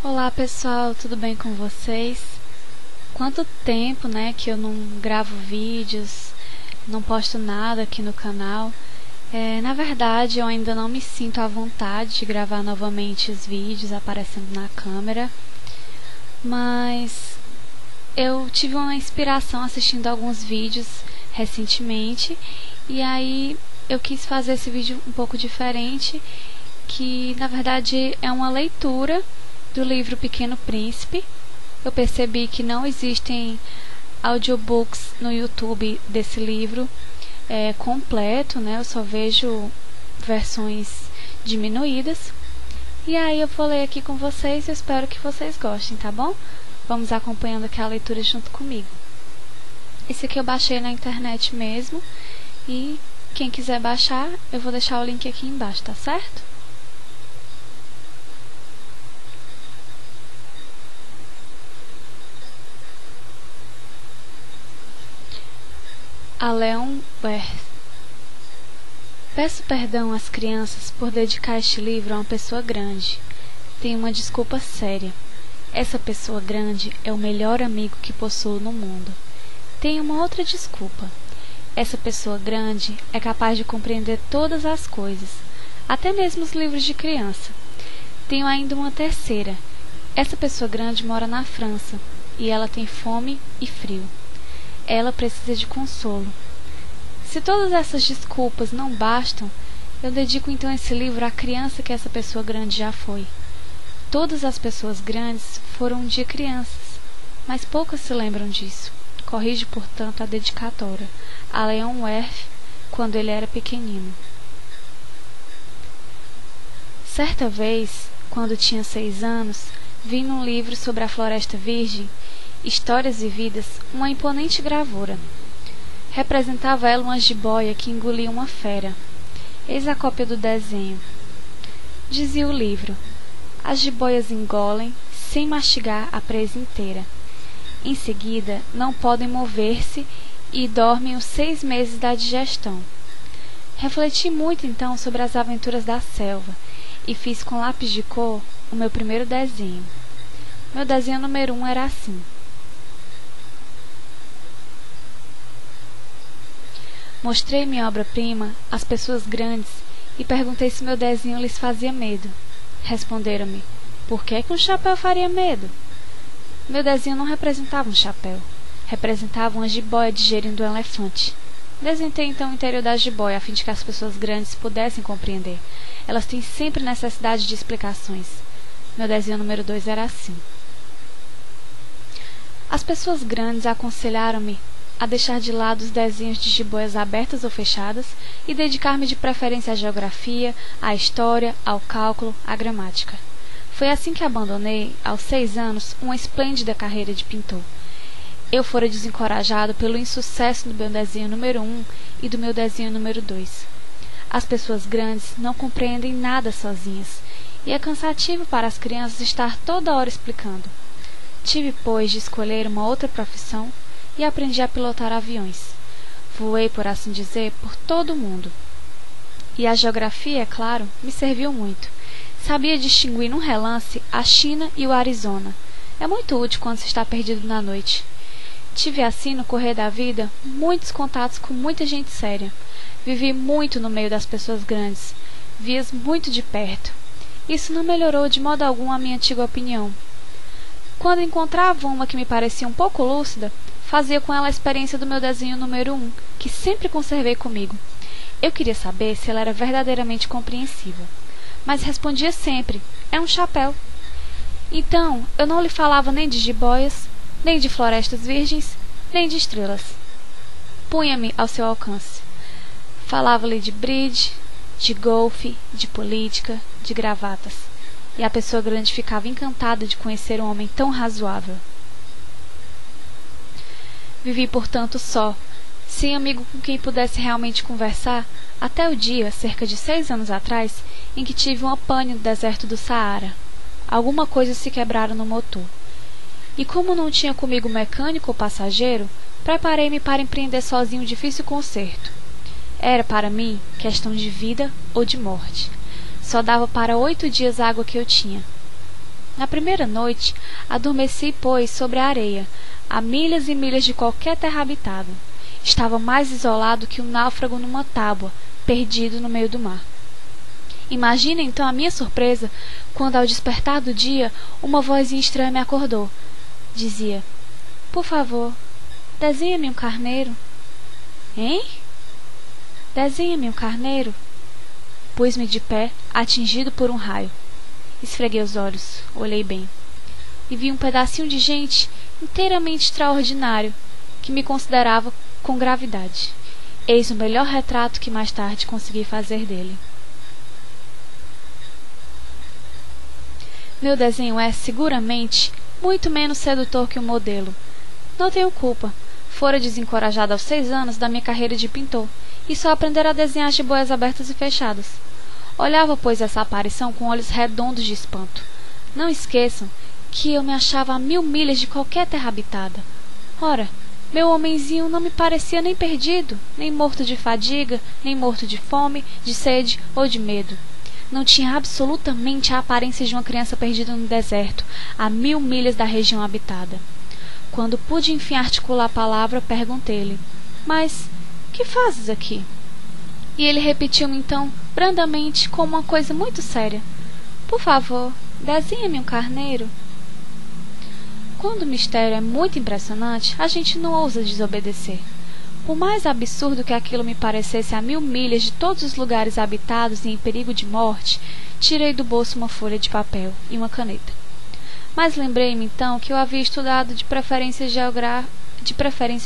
Olá pessoal, tudo bem com vocês? Quanto tempo, que eu não gravo vídeos, não posto nada aqui no canal. Na verdade, eu ainda não me sinto à vontade de gravar novamente os vídeos aparecendo na câmera, mas eu tive uma inspiração assistindo alguns vídeos recentemente e aí eu quis fazer esse vídeo um pouco diferente, que na verdade é uma leitura do livro Pequeno Príncipe. Eu percebi que não existem audiobooks no YouTube desse livro completo, eu só vejo versões diminuídas. E aí eu vou ler aqui com vocês e espero que vocês gostem, tá bom? Vamos acompanhando aqui a leitura junto comigo. Esse aqui eu baixei na internet mesmo e quem quiser baixar, eu vou deixar o link aqui embaixo, tá certo? A Leon Werth. Peço perdão às crianças por dedicar este livro a uma pessoa grande. Tenho uma desculpa séria. Essa pessoa grande é o melhor amigo que possuo no mundo. Tenho uma outra desculpa. Essa pessoa grande é capaz de compreender todas as coisas, até mesmo os livros de criança. Tenho ainda uma terceira. Essa pessoa grande mora na França e ela tem fome e frio. Ela precisa de consolo. Se todas essas desculpas não bastam, eu dedico então esse livro à criança que essa pessoa grande já foi. Todas as pessoas grandes foram um dia crianças, mas poucas se lembram disso. Corrige, portanto, a dedicatória a Leon Werth quando ele era pequenino. Certa vez, quando tinha 6 anos, vi num livro sobre a Floresta Virgem, Histórias Vividas, uma imponente gravura. Representava ela uma jiboia que engolia uma fera. Eis a cópia do desenho. Dizia o livro: as jiboias engolem, sem mastigar, a presa inteira. Em seguida, não podem mover-se e dormem os 6 meses da digestão. Refleti muito então sobre as aventuras da selva e fiz com lápis de cor o meu primeiro desenho. Meu desenho número 1 era assim. Mostrei minha obra-prima às pessoas grandes e perguntei se meu desenho lhes fazia medo. Responderam-me: por que um chapéu faria medo? Meu desenho não representava um chapéu, representava uma jiboia digerindo um elefante. Desenhei então o interior da jiboia a fim de que as pessoas grandes pudessem compreender. Elas têm sempre necessidade de explicações. Meu desenho número 2 era assim. As pessoas grandes aconselharam-me a deixar de lado os desenhos de jiboias abertas ou fechadas e dedicar-me de preferência à geografia, à história, ao cálculo, à gramática. Foi assim que abandonei, aos 6 anos, uma esplêndida carreira de pintor. Eu fora desencorajado pelo insucesso do meu desenho número 1 e do meu desenho número 2. As pessoas grandes não compreendem nada sozinhas, e é cansativo para as crianças estar toda hora explicando. Tive, pois, de escolher uma outra profissão e aprendi a pilotar aviões. Voei, por assim dizer, por todo o mundo. E a geografia, é claro, me serviu muito. Sabia distinguir num relance a China e o Arizona. É muito útil quando se está perdido na noite. Tive assim, no correr da vida, muitos contatos com muita gente séria. Vivi muito no meio das pessoas grandes. Vi-as muito de perto. Isso não melhorou de modo algum a minha antiga opinião. Quando encontrava uma que me parecia um pouco lúcida, fazia com ela a experiência do meu desenho número 1, que sempre conservei comigo. Eu queria saber se ela era verdadeiramente compreensível, mas respondia sempre: é um chapéu. Então, eu não lhe falava nem de jiboias, nem de florestas virgens, nem de estrelas. Punha-me ao seu alcance. Falava-lhe de bridge, de golfe, de política, de gravatas. E a pessoa grande ficava encantada de conhecer um homem tão razoável. Vivi, portanto, só, sem amigo com quem pudesse realmente conversar, até o dia, cerca de 6 anos atrás, em que tive uma pane no deserto do Saara. Alguma coisa se quebrara no motor. E como não tinha comigo mecânico ou passageiro, preparei-me para empreender sozinho um difícil conserto. Era, para mim, questão de vida ou de morte. Só dava para 8 dias a água que eu tinha. Na primeira noite, adormeci, pois, sobre a areia, a milhas e milhas de qualquer terra habitada. Estava mais isolado que um náufrago numa tábua, perdido no meio do mar. Imagine então a minha surpresa quando, ao despertar do dia, uma vozinha estranha me acordou. Dizia: "Por favor, desenha-me um carneiro." "Hein? Desenha-me um carneiro." Pus-me de pé, atingido por um raio. Esfreguei os olhos, olhei bem, e vi um pedacinho de gente inteiramente extraordinário, que me considerava com gravidade. Eis o melhor retrato que mais tarde consegui fazer dele. Meu desenho é, seguramente, muito menos sedutor que o modelo. Não tenho culpa. Fora desencorajado aos 6 anos da minha carreira de pintor, e só aprendera a desenhar jiboias abertas e fechadas. Olhava, pois, essa aparição com olhos redondos de espanto. Não esqueçam que eu me achava a 1000 milhas de qualquer terra habitada. Ora, meu homenzinho não me parecia nem perdido, nem morto de fadiga, nem morto de fome, de sede ou de medo. Não tinha absolutamente a aparência de uma criança perdida no deserto, a 1000 milhas da região habitada. Quando pude enfim articular a palavra, perguntei-lhe: "Mas que fazes aqui?" E ele repetiu-me então, brandamente, como uma coisa muito séria: "Por favor, desenha-me um carneiro." Quando o mistério é muito impressionante, a gente não ousa desobedecer. Por mais absurdo que aquilo me parecesse a 1000 milhas de todos os lugares habitados e em perigo de morte, tirei do bolso uma folha de papel e uma caneta. Mas lembrei-me então que eu havia estudado de preferência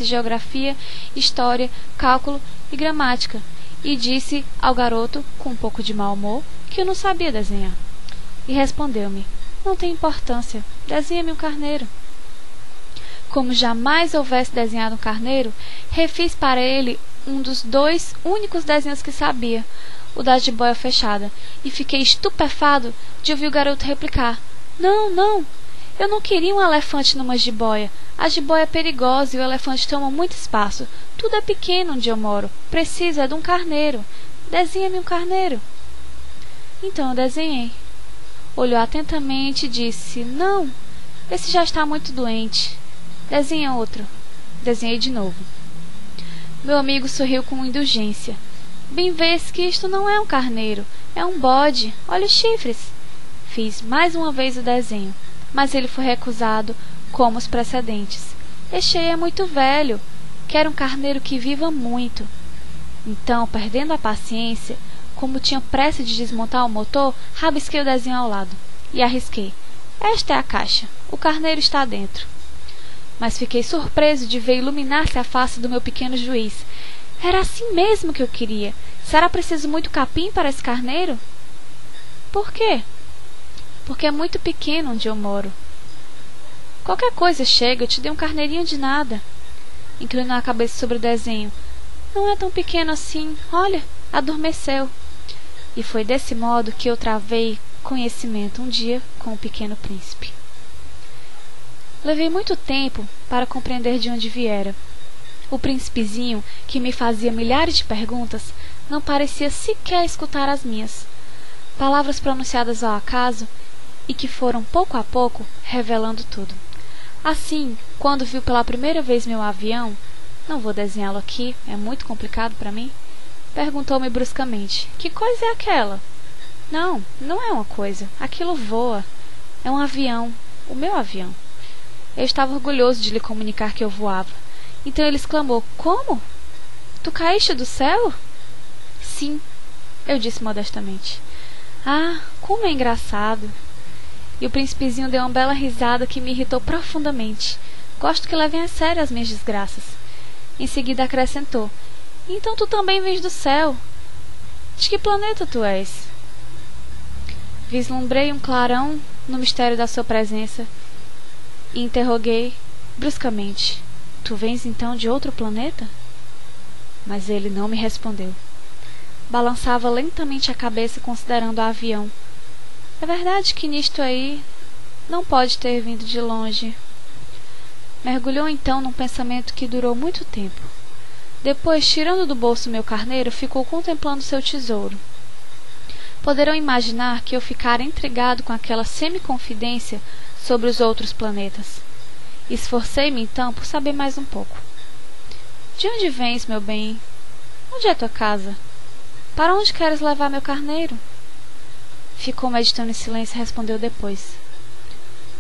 geografia, história, cálculo e gramática, e disse ao garoto, com um pouco de mau humor, que eu não sabia desenhar. E respondeu-me: "Não tem importância, desenha-me um carneiro." Como jamais houvesse desenhado um carneiro, refiz para ele um dos 2 únicos desenhos que sabia, o da jiboia fechada, e fiquei estupefado de ouvir o garoto replicar: "Não, não, eu não queria um elefante numa jiboia. A jiboia é perigosa e o elefante toma muito espaço. Tudo é pequeno onde eu moro. Preciso é de um carneiro. Desenha-me um carneiro." Então eu desenhei. Olhou atentamente e disse: "Não, esse já está muito doente. Desenha outro." Desenhei de novo. Meu amigo sorriu com indulgência. "Bem vês que isto não é um carneiro, é um bode. Olha os chifres." Fiz mais uma vez o desenho, mas ele foi recusado como os precedentes. "Este aí é muito velho. Quero um carneiro que viva muito." Então, perdendo a paciência, como tinha pressa de desmontar o motor, rabisquei o desenho ao lado e arrisquei: "Esta é a caixa. O carneiro está dentro." Mas fiquei surpreso de ver iluminar-se a face do meu pequeno juiz. Era assim mesmo que eu queria. Será preciso muito capim para esse carneiro? "Por quê?" "Porque é muito pequeno onde eu moro." "Qualquer coisa chega, eu te dei um carneirinho de nada." Inclinou a cabeça sobre o desenho. "Não é tão pequeno assim. Olha, adormeceu." E foi desse modo que eu travei conhecimento um dia com o Pequeno Príncipe. Levei muito tempo para compreender de onde viera. O príncipezinho, que me fazia milhares de perguntas, não parecia sequer escutar as minhas. Palavras pronunciadas ao acaso e que foram pouco a pouco revelando tudo. Assim, quando viu pela primeira vez meu avião, não vou desenhá-lo aqui, é muito complicado para mim, perguntou-me bruscamente: "Que coisa é aquela?" "Não, não é uma coisa, aquilo voa. É um avião, o meu avião." Eu estava orgulhoso de lhe comunicar que eu voava. Então ele exclamou: "Como? Tu caíste do céu?" "Sim," eu disse modestamente. "Ah, como é engraçado." E o príncipezinho deu uma bela risada que me irritou profundamente. Gosto que levem a sério as minhas desgraças. Em seguida acrescentou: "Então tu também vens do céu. De que planeta tu és?" Vislumbrei um clarão no mistério da sua presença e interroguei bruscamente: "Tu vens então de outro planeta?" Mas ele não me respondeu. Balançava lentamente a cabeça considerando o avião. É verdade que nisto aí não pode ter vindo de longe. Mergulhou então num pensamento que durou muito tempo. Depois, tirando do bolso meu carneiro, ficou contemplando seu tesouro. poderão imaginar que eu ficara intrigado com aquela semi-confidência sobre os outros planetas. Esforcei-me então por saber mais um pouco. De onde vens, meu bem? Onde é tua casa? Para onde queres levar meu carneiro? Ficou meditando em silêncio e respondeu depois.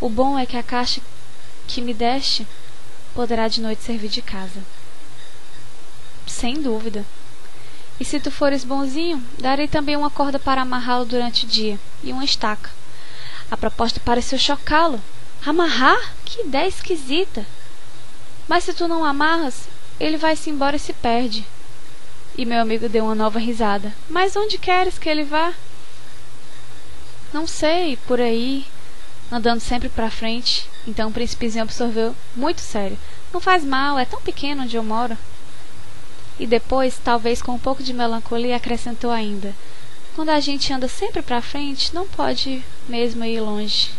O bom é que a caixa que me deste poderá de noite servir de casa. Sem dúvida. E se tu fores bonzinho, darei também uma corda para amarrá-lo durante o dia, e uma estaca. A proposta pareceu chocá-lo. Amarrar? Que ideia esquisita! Mas se tu não amarras, ele vai-se embora e se perde. E meu amigo deu uma nova risada. Mas onde queres que ele vá? Não sei, por aí, andando sempre para frente. Então o príncipezinho absorveu muito sério. Não faz mal, é tão pequeno onde eu moro. E depois, talvez com um pouco de melancolia, acrescentou ainda: quando a gente anda sempre para frente, não pode mesmo ir longe.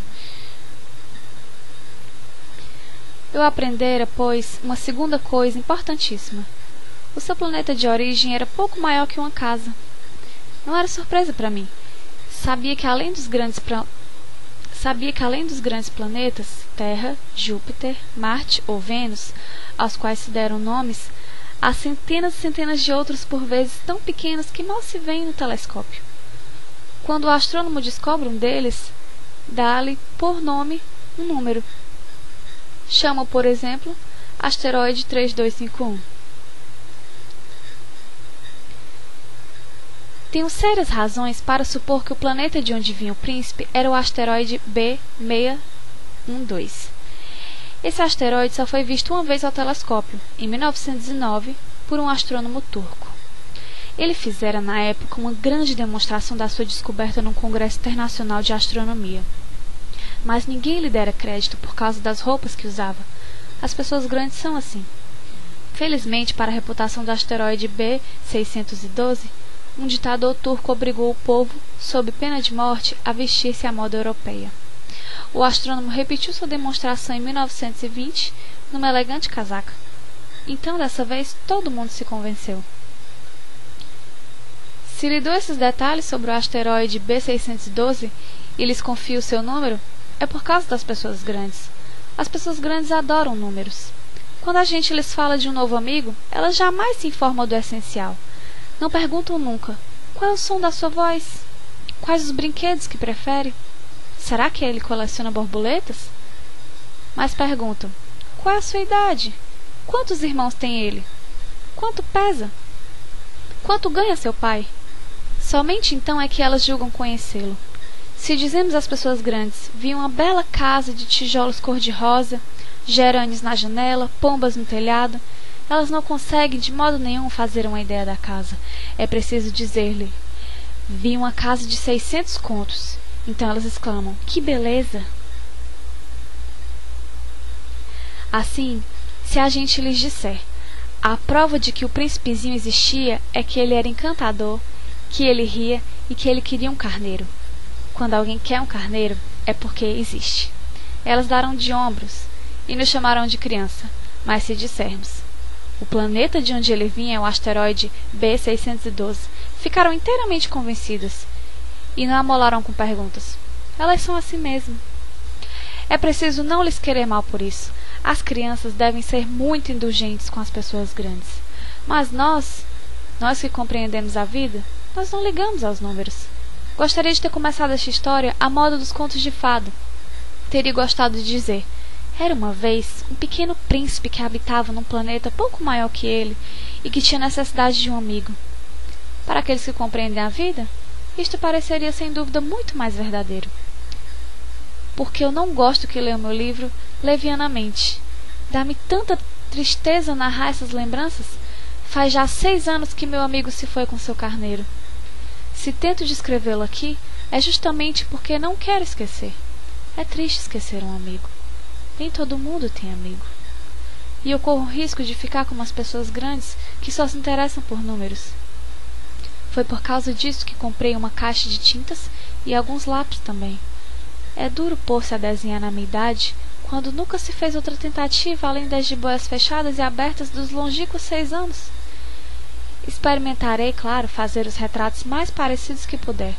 Eu aprendera, pois, uma segunda coisa importantíssima. O seu planeta de origem era pouco maior que uma casa. Não era surpresa para mim. Sabia que além dos grandes planetas, Terra, Júpiter, Marte ou Vênus, aos quais se deram nomes, há centenas e centenas de outros por vezes tão pequenos que mal se veem no telescópio. Quando o astrônomo descobre um deles, dá-lhe por nome um número. Chama-o, por exemplo, asteroide 3251. Tenho sérias razões para supor que o planeta de onde vinha o príncipe era o asteroide B612. Esse asteroide só foi visto uma vez ao telescópio, em 1909, por um astrônomo turco. Ele fizera na época uma grande demonstração da sua descoberta num congresso internacional de astronomia. Mas ninguém lhe dera crédito por causa das roupas que usava. As pessoas grandes são assim. Felizmente, para a reputação do asteroide B612, um ditador turco obrigou o povo, sob pena de morte, a vestir-se à moda europeia. O astrônomo repetiu sua demonstração em 1920, numa elegante casaca. Então, dessa vez, todo mundo se convenceu. Se lhe dou esses detalhes sobre o asteroide B612 e lhes confio o seu número, é por causa das pessoas grandes. As pessoas grandes adoram números. Quando a gente lhes fala de um novo amigo, elas jamais se informam do essencial. Não perguntam nunca: qual é o som da sua voz? Quais os brinquedos que prefere? Será que ele coleciona borboletas? Mas perguntam: qual é a sua idade? Quantos irmãos tem ele? Quanto pesa? Quanto ganha seu pai? Somente então é que elas julgam conhecê-lo. Se dizemos às pessoas grandes: vi uma bela casa de tijolos cor-de-rosa, gerânios na janela, pombas no telhado, elas não conseguem de modo nenhum fazer uma ideia da casa. É preciso dizer-lhe: vi uma casa de 600 contos. Então elas exclamam: que beleza! Assim, se a gente lhes disser: a prova de que o príncipezinho existia é que ele era encantador, que ele ria e que ele queria um carneiro. Quando alguém quer um carneiro, é porque existe. Elas darão de ombros e nos chamarão de criança. Mas se dissermos: o planeta de onde ele vinha é o asteroide B612, ficarão inteiramente convencidas e não amolarão com perguntas. Elas são assim mesmo. É preciso não lhes querer mal por isso. As crianças devem ser muito indulgentes com as pessoas grandes. Mas nós que compreendemos a vida, nós não ligamos aos números. Gostaria de ter começado esta história à moda dos contos de fado. Teria gostado de dizer: era uma vez um pequeno príncipe que habitava num planeta pouco maior que ele e que tinha necessidade de um amigo. Para aqueles que compreendem a vida, isto pareceria sem dúvida muito mais verdadeiro. Porque eu não gosto que leiam meu livro levianamente. Dá-me tanta tristeza narrar essas lembranças. Faz já 6 anos que meu amigo se foi com seu carneiro. Se tento descrevê-lo aqui, é justamente porque não quero esquecer. É triste esquecer um amigo. Nem todo mundo tem amigo. E eu corro o risco de ficar como as pessoas grandes que só se interessam por números. Foi por causa disso que comprei uma caixa de tintas e alguns lápis também. É duro pôr-se a desenhar na minha idade, quando nunca se fez outra tentativa além das jiboias fechadas e abertas dos longínquos 6 anos. Experimentarei, claro, fazer os retratos mais parecidos que puder.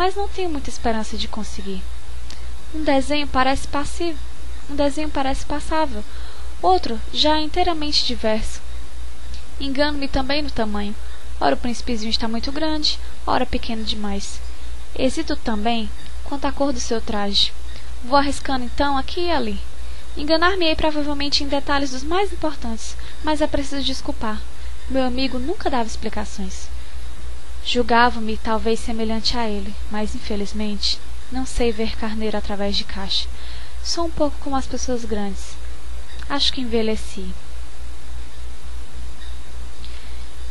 mas não tenho muita esperança de conseguir. Um desenho parece passivo, um desenho parece passável, outro já é inteiramente diverso. Engano-me também no tamanho. Ora o príncipezinho está muito grande, ora pequeno demais. Hesito também quanto à cor do seu traje. Vou arriscando então aqui e ali. Enganar-me-ei provavelmente em detalhes dos mais importantes, mas é preciso desculpar. Meu amigo nunca dava explicações. Julgava-me talvez semelhante a ele, mas infelizmente não sei ver carneiro através de caixa. Sou um pouco como as pessoas grandes. Acho que envelheci.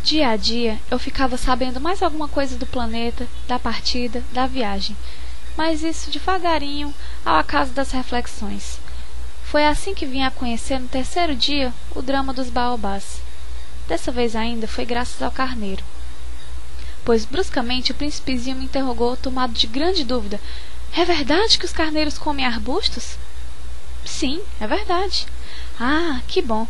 Dia a dia eu ficava sabendo mais alguma coisa do planeta, da partida, da viagem, mas isso devagarinho, ao acaso das reflexões. Foi assim que vim a conhecer no terceiro dia o drama dos baobás. Dessa vez ainda foi graças ao carneiro. Pois bruscamente o príncipezinho me interrogou, tomado de grande dúvida. É verdade que os carneiros comem arbustos? Sim, é verdade. Ah, que bom.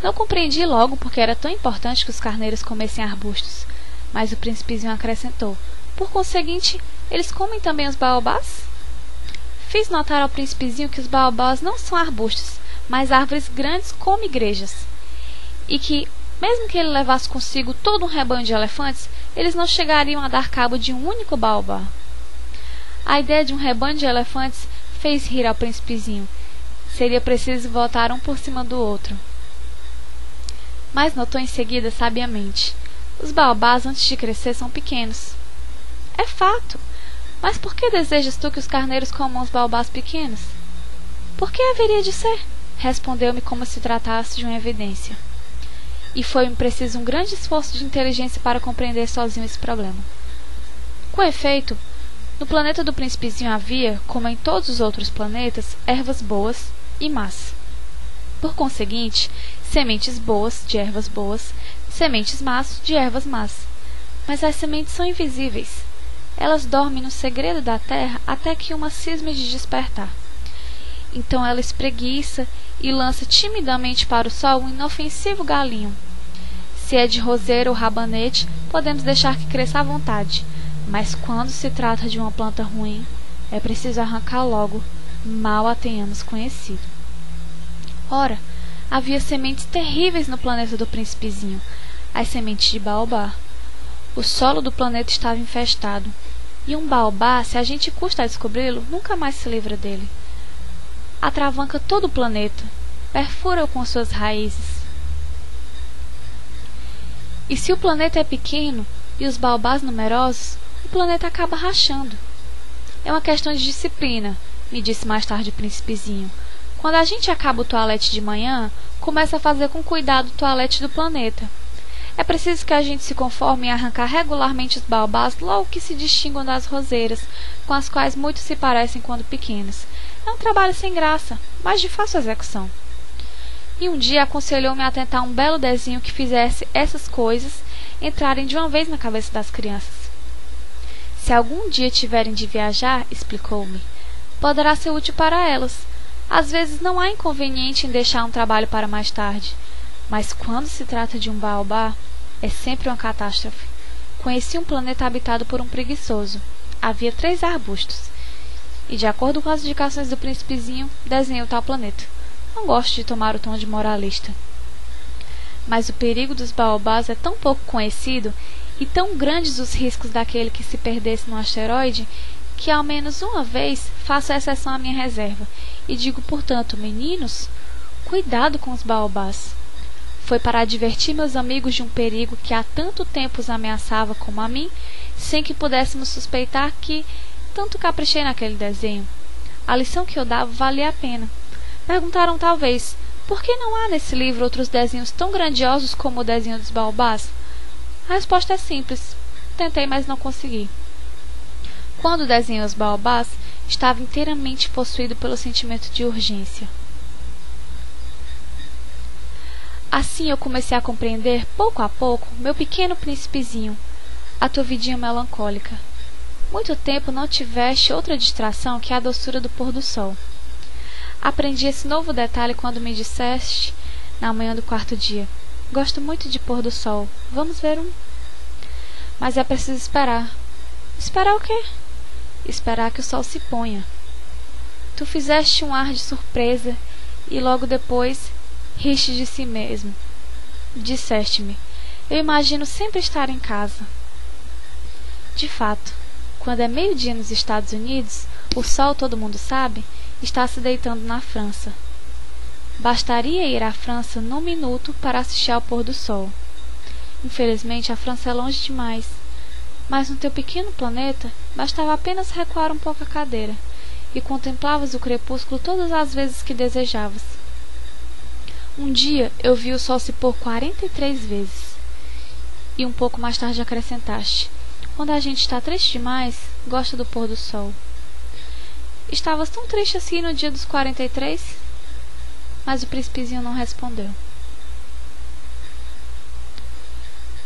Não compreendi logo porque era tão importante que os carneiros comessem arbustos, mas o príncipezinho acrescentou. Por conseguinte, eles comem também os baobás? Fiz notar ao príncipezinho que os baobás não são arbustos, mas árvores grandes como igrejas, e que, mesmo que ele levasse consigo todo um rebanho de elefantes, eles não chegariam a dar cabo de um único baobá. A ideia de um rebanho de elefantes fez rir ao príncipezinho. Seria preciso voltar um por cima do outro. Mas notou em seguida sabiamente. Os baobás antes de crescer são pequenos. É fato. Mas por que desejas tu que os carneiros comam os baobás pequenos? Por que haveria de ser? Respondeu-me como se tratasse de uma evidência. E foi-me preciso um grande esforço de inteligência para compreender sozinho esse problema. Com efeito, no planeta do príncipezinho havia, como em todos os outros planetas, ervas boas e más. Por conseguinte, sementes boas de ervas boas, sementes más de ervas más. Mas as sementes são invisíveis. Elas dormem no segredo da terra até que uma cisme de despertar. Então ela espreguiça e lança timidamente para o sol um inofensivo galinho. Se é de roseira ou rabanete, podemos deixar que cresça à vontade, mas quando se trata de uma planta ruim, é preciso arrancar logo, mal a tenhamos conhecido. Ora, havia sementes terríveis no planeta do príncipezinho, as sementes de baobá. O solo do planeta estava infestado, e um baobá, se a gente custa a descobri-lo, nunca mais se livra dele. Atravanca todo o planeta, perfura-o com suas raízes. E se o planeta é pequeno e os baobás numerosos, o planeta acaba rachando. É uma questão de disciplina, me disse mais tarde o príncipezinho. Quando a gente acaba o toalete de manhã, começa a fazer com cuidado o toalete do planeta. É preciso que a gente se conforme em arrancar regularmente os baobás logo que se distinguam das roseiras, com as quais muitos se parecem quando pequenos. É um trabalho sem graça, mas de fácil execução. E um dia aconselhou-me a tentar um belo desenho que fizesse essas coisas entrarem de uma vez na cabeça das crianças. Se algum dia tiverem de viajar, explicou-me, poderá ser útil para elas. Às vezes não há inconveniente em deixar um trabalho para mais tarde, mas quando se trata de um baobá, é sempre uma catástrofe. Conheci um planeta habitado por um preguiçoso. Havia 3 arbustos, e de acordo com as indicações do príncipezinho, desenhei o tal planeta. Não gosto de tomar o tom de moralista. Mas o perigo dos baobás é tão pouco conhecido e tão grandes os riscos daquele que se perdesse no asteroide, que ao menos uma vez faço exceção à minha reserva e digo, portanto, meninos, cuidado com os baobás. Foi para advertir meus amigos de um perigo que há tanto tempo os ameaçava como a mim, sem que pudéssemos suspeitar que tanto caprichei naquele desenho. A lição que eu dava valia a pena. Perguntaram talvez, por que não há nesse livro outros desenhos tão grandiosos como o desenho dos baobás? A resposta é simples. Tentei, mas não consegui. Quando desenhei os baobás, estava inteiramente possuído pelo sentimento de urgência. Assim eu comecei a compreender, pouco a pouco, meu pequeno príncipezinho, a tua vidinha melancólica. Muito tempo não tiveste outra distração que a doçura do pôr do sol. Aprendi esse novo detalhe quando me disseste, na manhã do 4º dia, gosto muito de pôr do sol, vamos ver um? Mas é preciso esperar. Esperar o quê? Esperar que o sol se ponha. Tu fizeste um ar de surpresa e logo depois riste de si mesmo. Disseste-me: eu imagino sempre estar em casa. De fato, quando é meio-dia nos Estados Unidos, o sol, todo mundo sabe, está se deitando na França. Bastaria ir à França num minuto para assistir ao pôr do sol. Infelizmente, a França é longe demais. Mas no teu pequeno planeta, bastava apenas recuar um pouco a cadeira, e contemplavas o crepúsculo todas as vezes que desejavas. Um dia eu vi o sol se pôr 43 vezes. E um pouco mais tarde acrescentaste: quando a gente está triste demais, gosta do pôr do sol. Estavas tão triste assim no dia dos 43? Mas o príncipezinho não respondeu.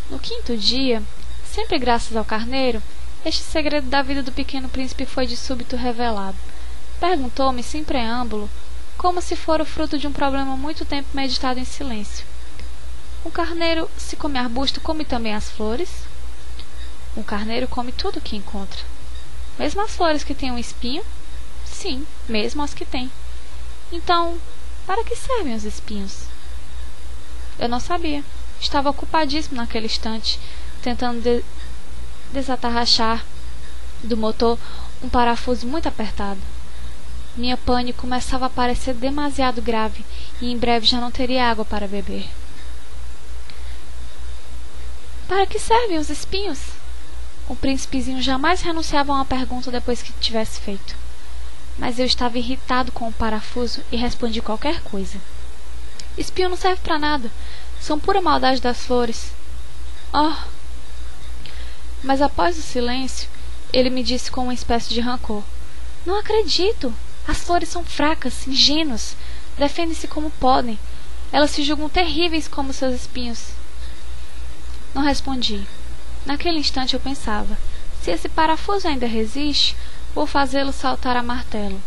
No quinto dia, sempre graças ao carneiro, este segredo da vida do pequeno príncipe foi de súbito revelado. Perguntou-me, sem preâmbulo, como se fora o fruto de um problema muito tempo meditado em silêncio. Um carneiro, se come arbusto, come também as flores? Um carneiro come tudo o que encontra. Mesmo as flores que têm um espinho? Sim, mesmo as que têm. Então, para que servem os espinhos? Eu não sabia. Estava ocupadíssimo naquele instante, tentando desatarrachar do motor um parafuso muito apertado. Minha pane começava a parecer demasiado grave e em breve já não teria água para beber. Para que servem os espinhos? O príncipezinho jamais renunciava a uma pergunta depois que tivesse feito. Mas eu estava irritado com o parafuso e respondi qualquer coisa. Espinho não serve para nada. São pura maldade das flores. Oh! Mas após o silêncio, ele me disse com uma espécie de rancor: não acredito! As flores são fracas, ingênuas, defendem-se como podem. Elas se julgam terríveis como seus espinhos. Não respondi. Naquele instante eu pensava: se esse parafuso ainda resiste, vou fazê-lo saltar a martelo.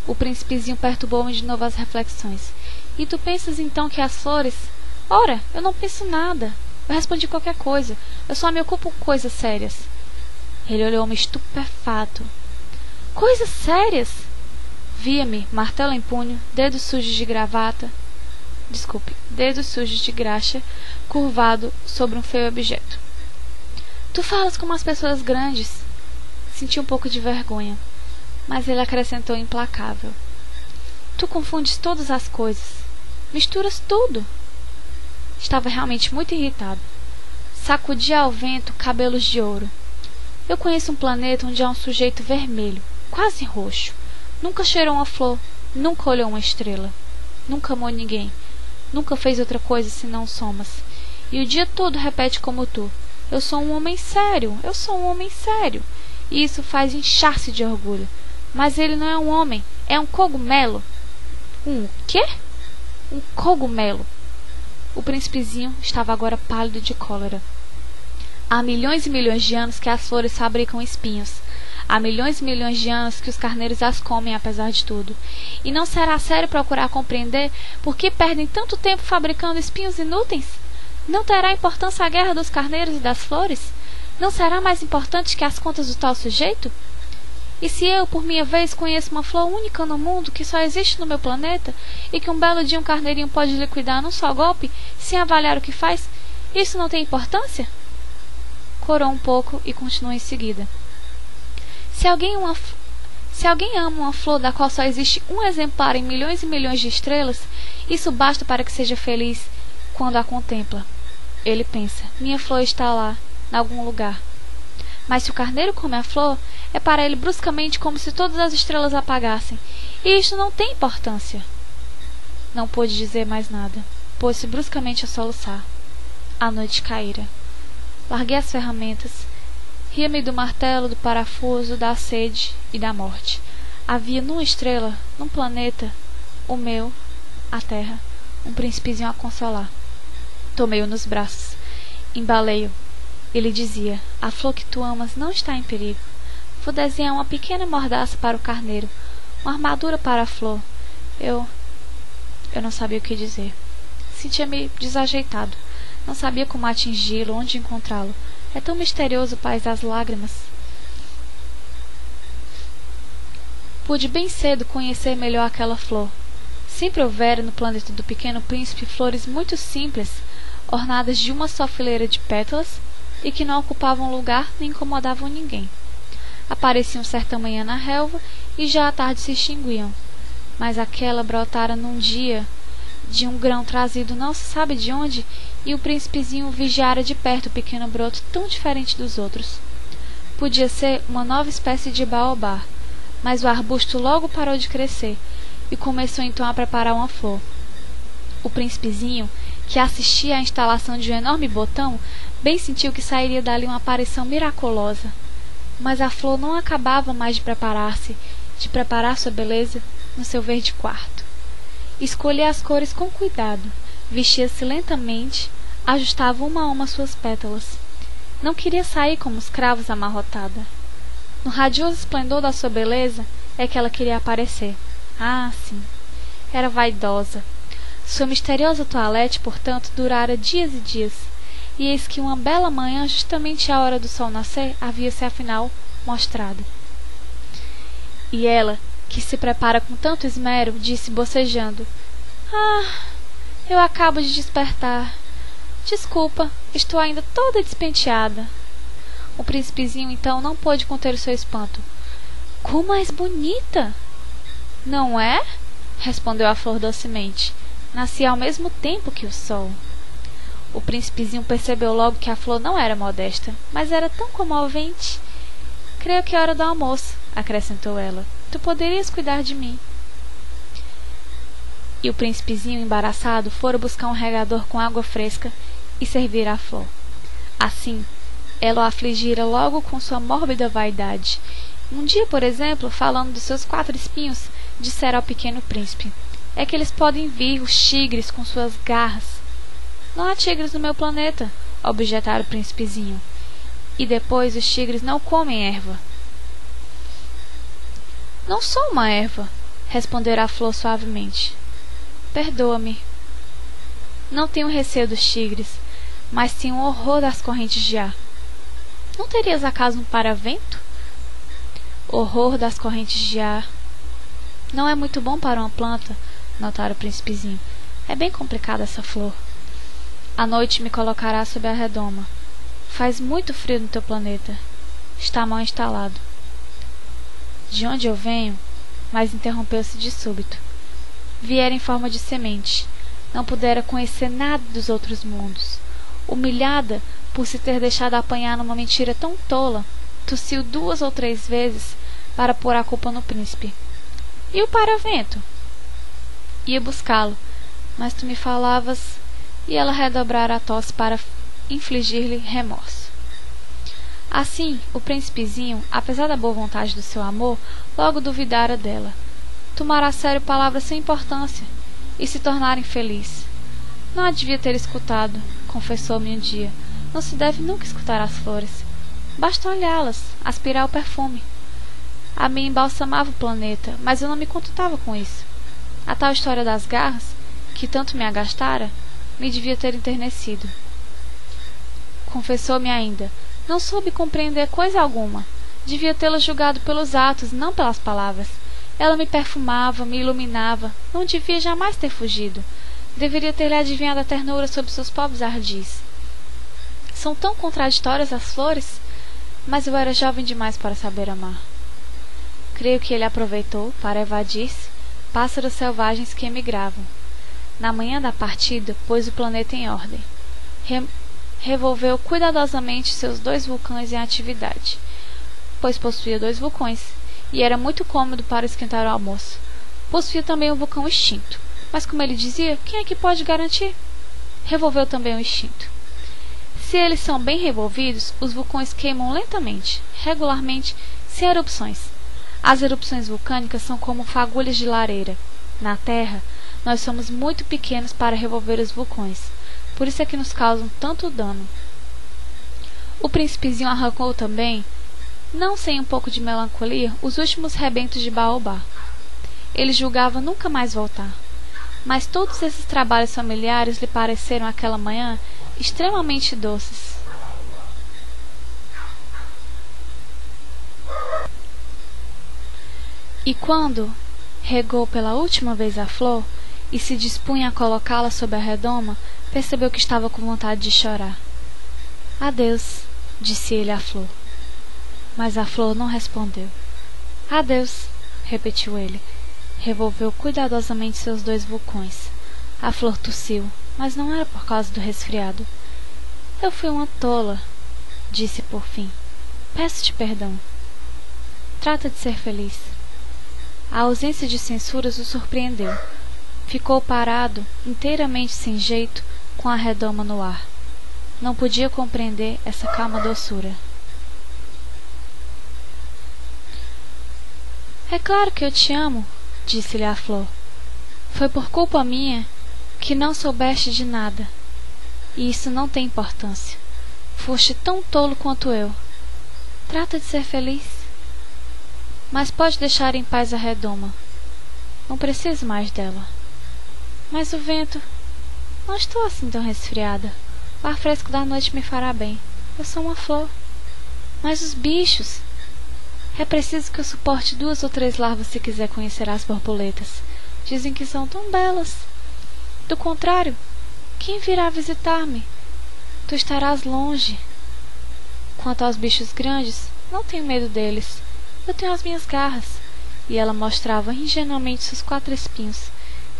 O príncipezinho perturbou-me de novo as reflexões. E tu pensas então que as flores... Ora, eu não penso nada. Eu respondi qualquer coisa. Eu só me ocupo com coisas sérias. Ele olhou-me estupefato. Coisas sérias? Via-me, martelo em punho, dedos sujos de gravata... dedos sujos de graxa, curvado sobre um feio objeto. Tu falas como as pessoas grandes. Senti um pouco de vergonha, mas ele acrescentou implacável: tu confundes todas as coisas. Misturas tudo. Estava realmente muito irritado. Sacudia ao vento cabelos de ouro. Eu conheço um planeta onde há um sujeito vermelho, quase roxo. Nunca cheirou uma flor, nunca olhou uma estrela, nunca amou ninguém, nunca fez outra coisa senão somas. E o dia todo repete como tu: eu sou um homem sério, eu sou um homem sério. E isso faz inchar-se de orgulho. Mas ele não é um homem, é um cogumelo. Um quê? Um cogumelo. O príncipezinho estava agora pálido de cólera. Há milhões e milhões de anos que as flores fabricam espinhos. Há milhões e milhões de anos que os carneiros as comem apesar de tudo. E não será sério procurar compreender por que perdem tanto tempo fabricando espinhos inúteis? Não terá importância a guerra dos carneiros e das flores? Não será mais importante que as contas do tal sujeito? E se eu, por minha vez, conheço uma flor única no mundo que só existe no meu planeta e que um belo dia um carneirinho pode liquidar num só golpe, sem avaliar o que faz, isso não tem importância? Corou um pouco e continuou em seguida. Se alguém ama uma flor da qual só existe um exemplar em milhões e milhões de estrelas, isso basta para que seja feliz quando a contempla. Ele pensa: minha flor está lá, em algum lugar. Mas se o carneiro come a flor, é para ele bruscamente como se todas as estrelas apagassem. E isto não tem importância. Não pôde dizer mais nada. Pôs-se bruscamente a soluçar. A noite caíra. Larguei as ferramentas. Ria-me do martelo, do parafuso, da sede e da morte. Havia numa estrela, num planeta, o meu, a terra, um príncipezinho a consolar. Tomei-o nos braços. Embalei-o. Ele dizia: a flor que tu amas não está em perigo. Vou desenhar uma pequena mordaça para o carneiro, uma armadura para a flor. Eu não sabia o que dizer. Sentia-me desajeitado. Não sabia como atingi-lo, onde encontrá-lo. É tão misterioso o país das lágrimas. Pude bem cedo conhecer melhor aquela flor. Sempre houvera no planeta do Pequeno Príncipe flores muito simples, ornadas de uma só fileira de pétalas e que não ocupavam lugar nem incomodavam ninguém. Apareciam certa manhã na relva e já à tarde se extinguiam. Mas aquela brotara num dia de um grão trazido não se sabe de onde, e o príncipezinho vigiara de perto o pequeno broto tão diferente dos outros. Podia ser uma nova espécie de baobá, mas o arbusto logo parou de crescer e começou então a preparar uma flor. O príncipezinho, que assistia à instalação de um enorme botão, bem sentiu que sairia dali uma aparição miraculosa. Mas a flor não acabava mais de preparar sua beleza no seu verde quarto. Escolhia as cores com cuidado, vestia-se lentamente, ajustava uma a uma suas pétalas. Não queria sair como os cravos amarrotada. No radioso esplendor da sua beleza é que ela queria aparecer. Ah, sim, era vaidosa. Sua misteriosa toilette, portanto, durara dias e dias. E eis que uma bela manhã, justamente à hora do sol nascer, havia-se afinal mostrado. E ela, que se prepara com tanto esmero, disse bocejando: "Ah, eu acabo de despertar. Desculpa, estou ainda toda despenteada." O príncipezinho então não pôde conter o seu espanto. "Como és bonita!" "Não é?" respondeu a flor docemente. "Nasci ao mesmo tempo que o sol." O príncipezinho percebeu logo que a flor não era modesta, mas era tão comovente. "Creio que é hora do almoço," acrescentou ela. "Tu poderias cuidar de mim." E o príncipezinho, embaraçado, fora buscar um regador com água fresca e servir à flor. Assim, ela o afligira logo com sua mórbida vaidade. Um dia, por exemplo, falando dos seus 4 espinhos, dissera ao pequeno príncipe: "É que eles podem vir, os tigres, com suas garras." "Não há tigres no meu planeta," objetara o príncipezinho. "E depois os tigres não comem erva." "Não sou uma erva," respondera a flor suavemente. "Perdoa-me. Não tenho receio dos tigres, mas tenho horror das correntes de ar." "Não terias acaso um paravento?" "Horror das correntes de ar não é muito bom para uma planta," notara o príncipezinho. "É bem complicada essa flor. À noite me colocará sob a redoma. Faz muito frio no teu planeta. Está mal instalado." "De onde eu venho?" Mas interrompeu-se de súbito. Viera em forma de semente. Não pudera conhecer nada dos outros mundos. Humilhada por se ter deixado apanhar numa mentira tão tola, tossiu 2 ou 3 vezes para pôr a culpa no príncipe. "E o paravento?" "Ia buscá-lo, mas tu me falavas..." E ela redobrara a tosse para infligir-lhe remorso. Assim, o príncipezinho, apesar da boa vontade do seu amor, logo duvidara dela. Tomara a sério palavras sem importância e se tornara infeliz. "Não a devia ter escutado," confessou-me um dia. "Não se deve nunca escutar as flores. Basta olhá-las, aspirar o perfume. A mim embalsamava o planeta, mas eu não me contentava com isso. A tal história das garras, que tanto me agastara, me devia ter enternecido." Confessou-me ainda: "Não soube compreender coisa alguma. Devia tê-la julgado pelos atos, não pelas palavras. Ela me perfumava, me iluminava. Não devia jamais ter fugido. Deveria ter-lhe adivinhado a ternura sob seus pobres ardis. São tão contraditórias as flores, mas eu era jovem demais para saber amar." Creio que ele aproveitou, para evadir-se, pássaros selvagens que emigravam. Na manhã da partida, pôs o planeta em ordem. Revolveu cuidadosamente seus 2 vulcões em atividade, pois possuía 2 vulcões, e era muito cômodo para esquentar o almoço. Possuía também um vulcão extinto, mas, como ele dizia, quem é que pode garantir? Revolveu também o extinto. Se eles são bem revolvidos, os vulcões queimam lentamente, regularmente, sem erupções. As erupções vulcânicas são como fagulhas de lareira. Na Terra, nós somos muito pequenos para revolver os vulcões, por isso é que nos causam tanto dano. O príncipezinho arrancou também, não sem um pouco de melancolia, os últimos rebentos de baobá. Ele julgava nunca mais voltar. Mas todos esses trabalhos familiares lhe pareceram aquela manhã extremamente doces. E quando regou pela última vez a flor e se dispunha a colocá-la sob a redoma, percebeu que estava com vontade de chorar. Adeus, disse ele à flor. Mas a flor não respondeu. Adeus, repetiu ele. Revolveu cuidadosamente seus 2 vulcões. A flor tossiu, mas não era por causa do resfriado. Eu fui uma tola, disse por fim. Peço-te perdão. Trata de ser feliz. A ausência de censuras o surpreendeu. Ficou parado, inteiramente sem jeito, com a redoma no ar. Não podia compreender essa calma doçura. É claro que eu te amo, disse-lhe a flor. Foi por culpa minha que não soubeste de nada. E isso não tem importância. Foste tão tolo quanto eu. Trata de ser feliz. Mas pode deixar em paz a redoma. Não preciso mais dela. Mas o vento... Não estou assim tão resfriada. O ar fresco da noite me fará bem. Eu sou uma flor. Mas os bichos... É preciso que eu suporte 2 ou 3 larvas se quiser conhecer as borboletas. Dizem que são tão belas. Do contrário, quem virá visitar-me? Tu estarás longe. Quanto aos bichos grandes, não tenho medo deles. Eu tenho as minhas garras. E ela mostrava ingenuamente seus 4 espinhos.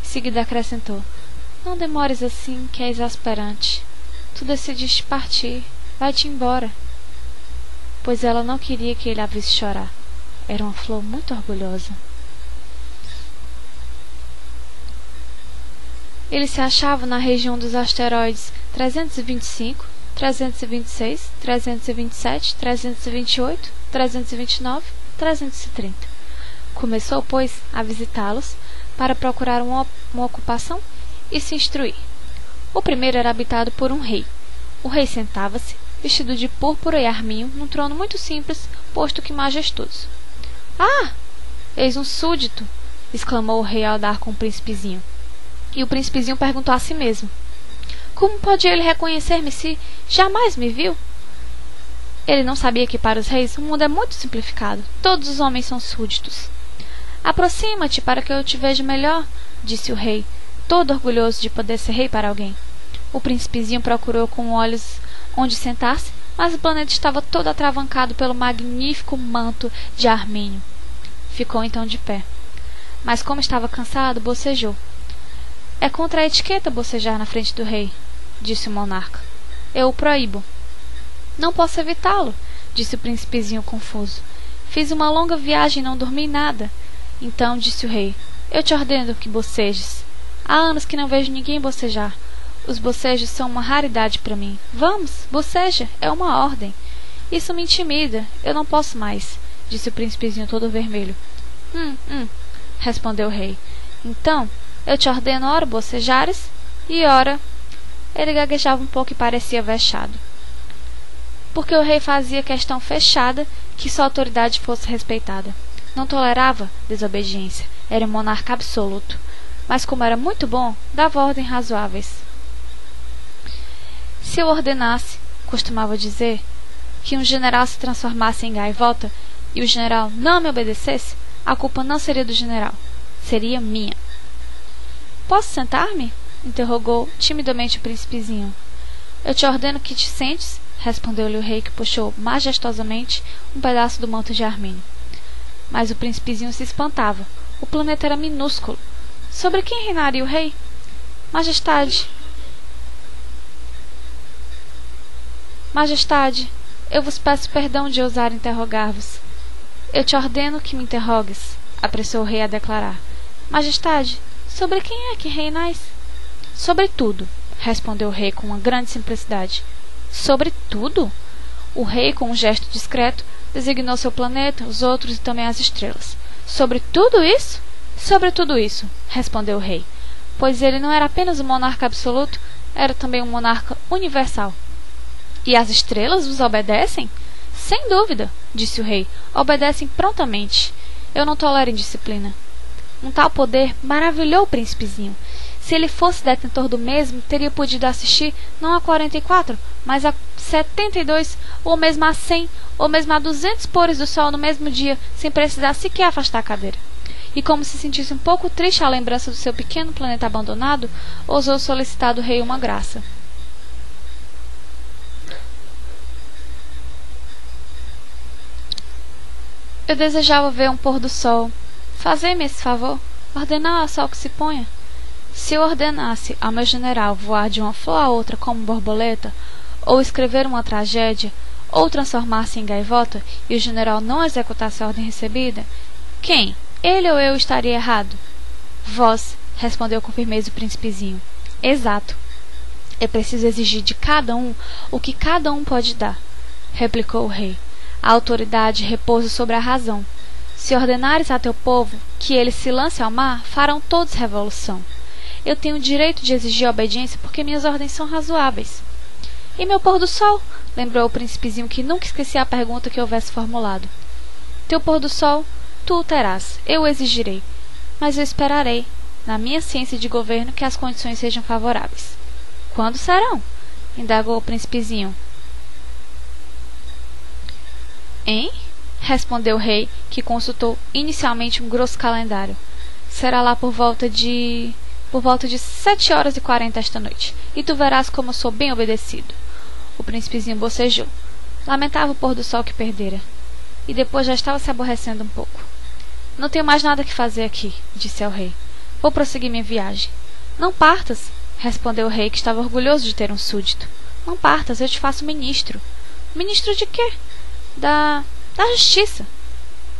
Em seguida acrescentou: Não demores assim, que é exasperante. Tu decidiste partir. Vai-te embora. Pois ela não queria que ele a visse chorar. Era uma flor muito orgulhosa. Ele se achava na região dos asteroides 325, 326, 327, 328, 329, 330. Começou, pois, a visitá-los para procurar uma ocupação e se instruir. O primeiro era habitado por um rei. O rei sentava-se, vestido de púrpura e arminho, num trono muito simples, posto que majestoso. Ah! Eis um súdito! Exclamou o rei ao dar com o príncipezinho. E o príncipezinho perguntou a si mesmo: Como pode ele reconhecer-me se jamais me viu? Ele não sabia que para os reis o mundo é muito simplificado. Todos os homens são súditos. Aproxima-te para que eu te veja melhor, disse o rei, todo orgulhoso de poder ser rei para alguém. O príncipezinho procurou com olhos onde sentar-se, mas o planeta estava todo atravancado pelo magnífico manto de arminho. Ficou então de pé. Mas como estava cansado, bocejou. É contra a etiqueta bocejar na frente do rei, disse o monarca. Eu o proíbo. Não posso evitá-lo, disse o príncipezinho confuso. Fiz uma longa viagem e não dormi nada. Então disse o rei: Eu te ordeno que bocejes. Há anos que não vejo ninguém bocejar. Os bocejos são uma raridade para mim. Vamos, boceja, é uma ordem. Isso me intimida, eu não posso mais, disse o príncipezinho todo vermelho. Respondeu o rei. Então, eu te ordeno ora bocejares e ora... Ele gaguejava um pouco e parecia vexado. Porque o rei fazia questão fechada que sua autoridade fosse respeitada. Não tolerava desobediência, era um monarca absoluto. Mas como era muito bom, dava ordens razoáveis. Se eu ordenasse, costumava dizer, que um general se transformasse em gaivota e o general não me obedecesse, a culpa não seria do general, seria minha. Posso sentar-me? Interrogou timidamente o príncipezinho. Eu te ordeno que te sentes, respondeu-lhe o rei, que puxou majestosamente um pedaço do manto de arminho. Mas o príncipezinho se espantava. O planeta era minúsculo. Sobre quem reinaria o rei? Majestade, eu vos peço perdão de ousar interrogar-vos. Eu te ordeno que me interrogues, apressou o rei a declarar. Majestade, sobre quem é que reinais? Sobre tudo, respondeu o rei com uma grande simplicidade. Sobre tudo? O rei, com um gesto discreto, designou seu planeta, os outros e também as estrelas. Sobre tudo isso? Sobre tudo isso, respondeu o rei, pois ele não era apenas um monarca absoluto, era também um monarca universal. E as estrelas vos obedecem? Sem dúvida, disse o rei, obedecem prontamente. Eu não tolero indisciplina. Um tal poder maravilhou o príncipezinho. Se ele fosse detentor do mesmo, teria podido assistir não a 44, mas a 72, ou mesmo a 100, ou mesmo a 200 pores do sol no mesmo dia, sem precisar sequer afastar a cadeira. e como se sentisse um pouco triste à lembrança do seu pequeno planeta abandonado, ousou solicitar do rei uma graça. Eu desejava ver um pôr do sol. Fazei-me esse favor, ordenar ao sol que se ponha. Se eu ordenasse ao meu general voar de uma flor a outra como borboleta, ou escrever uma tragédia, ou transformar-se em gaivota, e o general não executasse a ordem recebida, quem, ele ou eu, estaria errado? Vós, respondeu com firmeza o príncipezinho. Exato. É preciso exigir de cada um o que cada um pode dar, replicou o rei. A autoridade repousa sobre a razão. Se ordenares a teu povo que ele se lance ao mar, farão todos revolução. Eu tenho o direito de exigir obediência porque minhas ordens são razoáveis. E meu pôr do sol? Lembrou o príncipezinho, que nunca esquecia a pergunta que houvesse formulado. Teu pôr do sol, tu o terás, eu o exigirei. Mas eu esperarei, na minha ciência de governo, que as condições sejam favoráveis. Quando serão? Indagou o príncipezinho. Hein? Respondeu o rei, que consultou inicialmente um grosso calendário. Será lá por volta de 7h40 esta noite, e tu verás como eu sou bem obedecido. O príncipezinho bocejou. Lamentava o pôr do sol que perdera, e depois já estava se aborrecendo um pouco. Não tenho mais nada que fazer aqui, disse ao rei. Vou prosseguir minha viagem. Não partas, respondeu o rei, que estava orgulhoso de ter um súdito. Não partas, eu te faço ministro. Ministro de quê? Da justiça.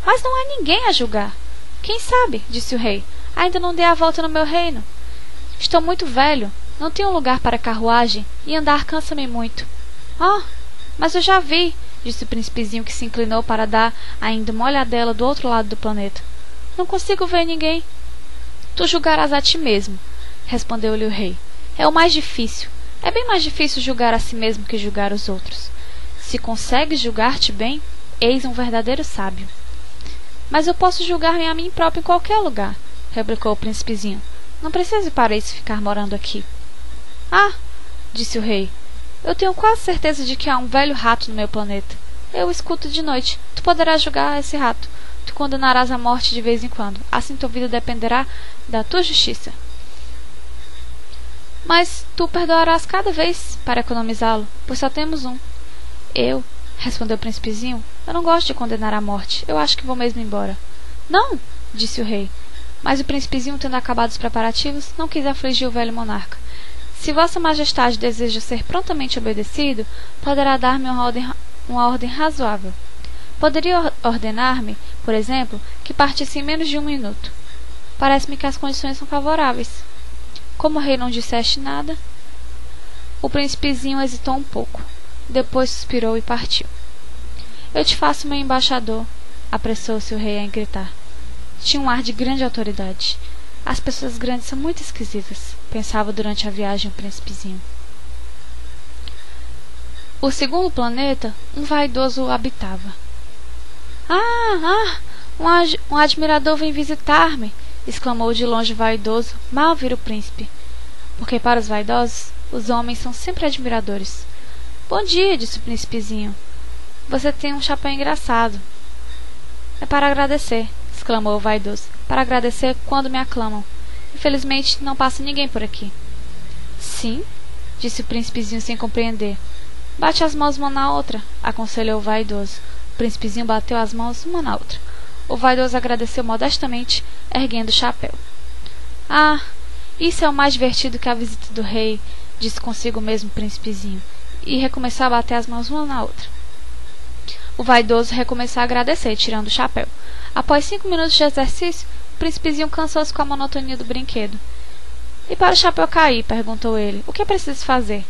Mas não há ninguém a julgar. Quem sabe, disse o rei, ainda não dei a volta no meu reino. Estou muito velho, não tenho lugar para carruagem, e andar cansa-me muito. Ah, mas eu já vi, disse o príncipezinho, que se inclinou para dar ainda uma olhadela do outro lado do planeta. Não consigo ver ninguém. Tu julgarás a ti mesmo, respondeu-lhe o rei. É o mais difícil. É bem mais difícil julgar a si mesmo que julgar os outros. Se consegues julgar-te bem, eis um verdadeiro sábio. Mas eu posso julgar-me a mim próprio em qualquer lugar, replicou o príncipezinho. Não preciso para isso ficar morando aqui. Ah, disse o rei, eu tenho quase certeza de que há um velho rato no meu planeta. Eu o escuto de noite. Tu poderás julgar esse rato. Tu condenarás à morte de vez em quando. Assim tua vida dependerá da tua justiça. Mas tu perdoarás cada vez para economizá-lo, pois só temos um. Eu, respondeu o príncipezinho, eu não gosto de condenar à morte. Eu acho que vou mesmo embora. Não, disse o rei. Mas o príncipezinho, tendo acabado os preparativos, não quis afligir o velho monarca. Se vossa majestade deseja ser prontamente obedecido, poderá dar-me uma ordem razoável. Poderia ordenar-me, por exemplo, que partisse em menos de 1 minuto. Parece-me que as condições são favoráveis. Como o rei não disseste nada, o príncipezinho hesitou um pouco. Depois suspirou e partiu. Eu te faço meu embaixador, apressou-se o rei a gritar. Tinha um ar de grande autoridade. As pessoas grandes são muito esquisitas, pensava durante a viagem o príncipezinho. O segundo planeta, um vaidoso o habitava. Um admirador vem visitar-me, exclamou de longe o vaidoso, mal vira o príncipe. Porque para os vaidosos, os homens são sempre admiradores. Bom dia, disse o príncipezinho. Você tem um chapéu engraçado. É para agradecer, exclamou o vaidoso. Para agradecer quando me aclamam. Infelizmente, não passa ninguém por aqui. Sim, disse o príncipezinho sem compreender. Bate as mãos uma na outra, aconselhou o vaidoso. O príncipezinho bateu as mãos uma na outra. O vaidoso agradeceu modestamente, erguendo o chapéu. Ah, isso é o mais divertido que a visita do rei, disse consigo mesmo o príncipezinho, e recomeçou a bater as mãos uma na outra. O vaidoso recomeçou a agradecer, tirando o chapéu. Após 5 minutos de exercício, o príncipezinho cansou-se com a monotonia do brinquedo. E para o chapéu cair, perguntou ele, o que é preciso fazer?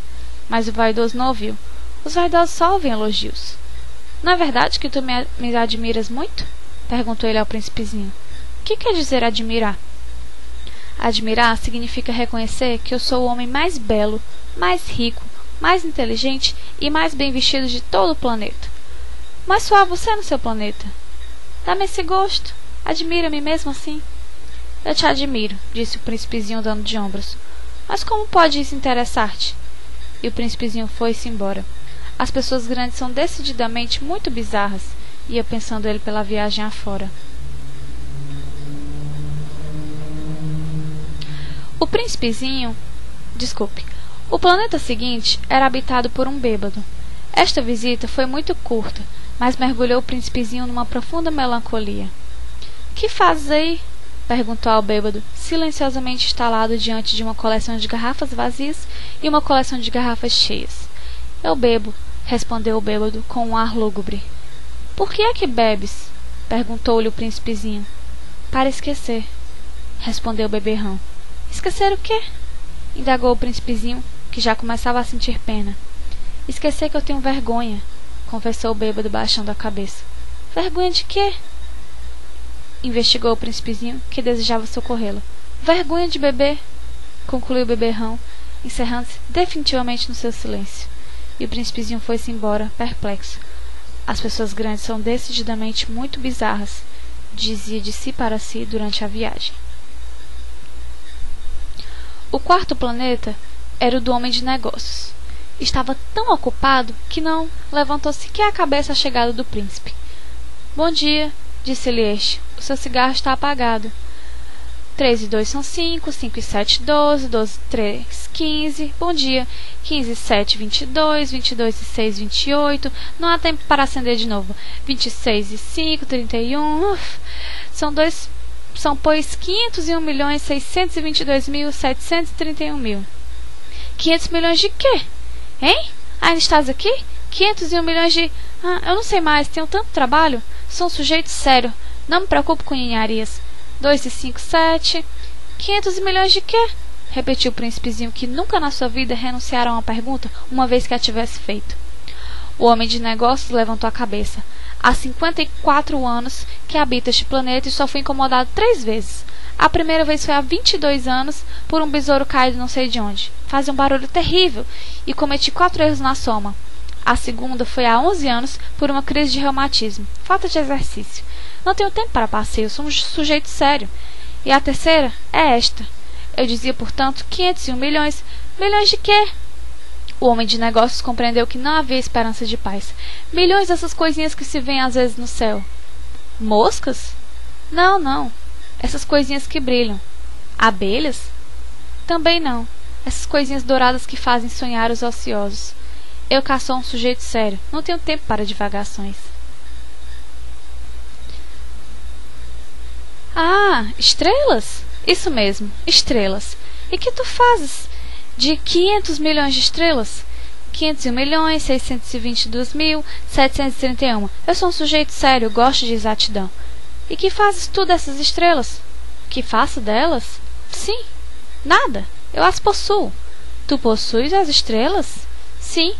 Mas o vaidoso não ouviu. Os vaidosos só ouvem elogios. Não é verdade que tu me admiras muito? Perguntou ele ao príncipezinho. O que quer dizer admirar? Admirar significa reconhecer que eu sou o homem mais belo, mais rico, mais inteligente e mais bem vestido de todo o planeta. Mas só há você no seu planeta. Dá-me esse gosto. Admira-me mesmo assim. Eu te admiro, disse o príncipezinho dando de ombros. Mas como pode isso interessar-te? E o príncipezinho foi-se embora. As pessoas grandes são decididamente muito bizarras, ia pensando ele pela viagem afora. O príncipezinho... Desculpe. O planeta seguinte era habitado por um bêbado. Esta visita foi muito curta, mas mergulhou o príncipezinho numa profunda melancolia. Que fazes aí? Perguntou ao bêbado, silenciosamente instalado diante de uma coleção de garrafas vazias e uma coleção de garrafas cheias. Eu bebo, respondeu o bêbado com um ar lúgubre. Por que é que bebes? Perguntou-lhe o príncipezinho. Para esquecer, respondeu o beberrão. Esquecer o quê? Indagou o príncipezinho, que já começava a sentir pena. Esquecer que eu tenho vergonha, confessou o bêbado baixando a cabeça. Vergonha de quê? Investigou o príncipezinho, que desejava socorrê-lo. Vergonha de beber, concluiu o beberrão, encerrando-se definitivamente no seu silêncio. E o príncipezinho foi-se embora, perplexo. As pessoas grandes são decididamente muito bizarras, dizia de si para si durante a viagem. O quarto planeta era o do homem de negócios. Estava tão ocupado que não levantou sequer a cabeça à chegada do príncipe. Bom dia, disse-lhe este. O seu cigarro está apagado. 3 e 2 são 5, 5 e 7, 12, 12 e 3, 15. Bom dia. 15 e 7, 22, 22 e 6, 28. Não há tempo para acender de novo. 26 e 5, 31. São, pois, 501.622.731.000. 500 milhões de quê? Hein? Ainda estás aqui? 501 milhões de... eu não sei mais, tenho tanto trabalho. Sou um sujeito sério. Não me preocupo com ninharias. 2 e 5, 7... 500 milhões de quê? Repetiu o príncipezinho, que nunca na sua vida renunciara a uma pergunta, uma vez que a tivesse feito. O homem de negócios levantou a cabeça. Há 54 anos que habita este planeta e só fui incomodado 3 vezes. A primeira vez foi há 22 anos, por um besouro caído não sei de onde. Fazia um barulho terrível e cometi 4 erros na soma. A segunda foi há 11 anos, por uma crise de reumatismo. Falta de exercício. Não tenho tempo para passeio, sou um sujeito sério. E a terceira é esta. Eu dizia, portanto, 501 milhões. Milhões de quê? O homem de negócios compreendeu que não havia esperança de paz. Milhões dessas coisinhas que se veem às vezes no céu. Moscas? Não, não. Essas coisinhas que brilham. Abelhas? Também não. Essas coisinhas douradas que fazem sonhar os ociosos. Eu cá sou um sujeito sério. Não tenho tempo para divagações. Ah, estrelas? Isso mesmo, estrelas. E que tu fazes de 500 milhões de estrelas? 501.622.731. Eu sou um sujeito sério, gosto de exatidão. E que fazes tu dessas estrelas? Que faço delas? Sim, nada. Eu as possuo. Tu possuis as estrelas? Sim,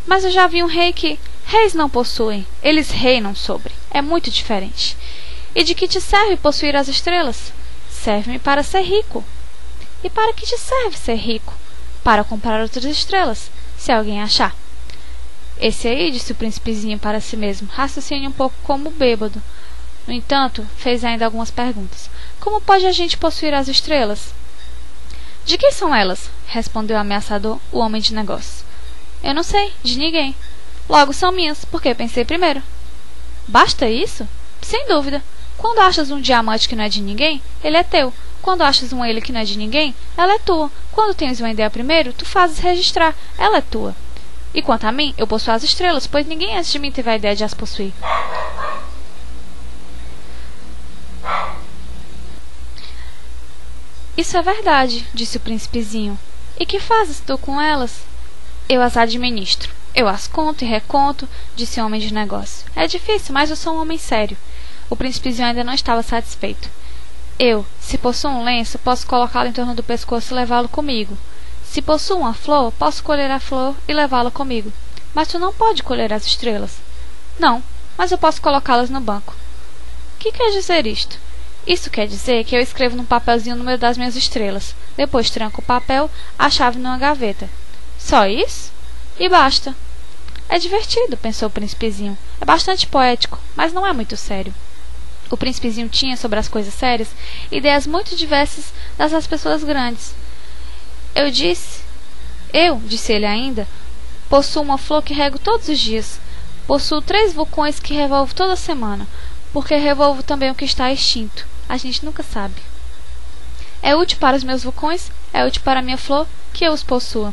mas eu já vi um rei que... Reis não possuem, eles reinam sobre. É muito diferente. E de que te serve possuir as estrelas? Serve-me para ser rico. E para que te serve ser rico? Para comprar outras estrelas, se alguém achar. Esse aí, disse o príncipezinho para si mesmo, raciocínio um pouco como bêbado. No entanto, fez ainda algumas perguntas. Como pode a gente possuir as estrelas? De quem são elas? Respondeu ameaçador o homem de negócios. Eu não sei, de ninguém. Logo são minhas, porque pensei primeiro. Basta isso? Sem dúvida. Quando achas um diamante que não é de ninguém, ele é teu. Quando achas uma ilha que não é de ninguém, ela é tua. Quando tens uma ideia primeiro, tu fazes registrar, ela é tua. E quanto a mim, eu possuo as estrelas, pois ninguém antes de mim teve a ideia de as possuir. Isso é verdade, disse o príncipezinho. E que fazes tu com elas? Eu as administro. Eu as conto e reconto, disse o homem de negócio. É difícil, mas eu sou um homem sério. O príncipezinho ainda não estava satisfeito. Eu, se possuo um lenço, posso colocá-lo em torno do pescoço e levá-lo comigo. Se possuo uma flor, posso colher a flor e levá-la comigo. Mas tu não pode colher as estrelas. Não, mas eu posso colocá-las no banco. O que quer dizer isto? Isso quer dizer que eu escrevo num papelzinho o número das minhas estrelas. Depois tranco o papel, a chave numa gaveta. Só isso? E basta. É divertido, pensou o príncipezinho. É bastante poético, mas não é muito sério. O príncipezinho tinha, sobre as coisas sérias, ideias muito diversas das pessoas grandes. Eu, disse ele ainda, possuo uma flor que rego todos os dias. Possuo 3 vulcões que revolvo toda semana, porque revolvo também o que está extinto. A gente nunca sabe. É útil para os meus vulcões, é útil para a minha flor, que eu os possua.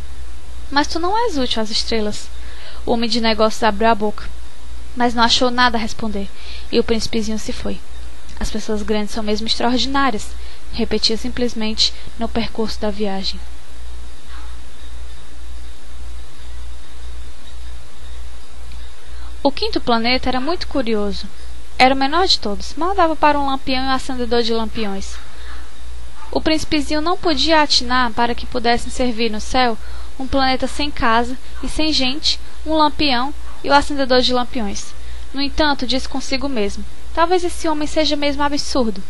Mas tu não és útil às estrelas. O homem de negócios abriu a boca, mas não achou nada a responder, e o príncipezinho se foi. As pessoas grandes são mesmo extraordinárias, repetia simplesmente no percurso da viagem. O quinto planeta era muito curioso. Era o menor de todos, mal dava para um lampião e um acendedor de lampiões. O príncipezinho não podia atinar para que pudessem servir no céu um planeta sem casa e sem gente, um lampião e o acendedor de lampiões. No entanto, disse consigo mesmo: talvez esse homem seja mesmo absurdo.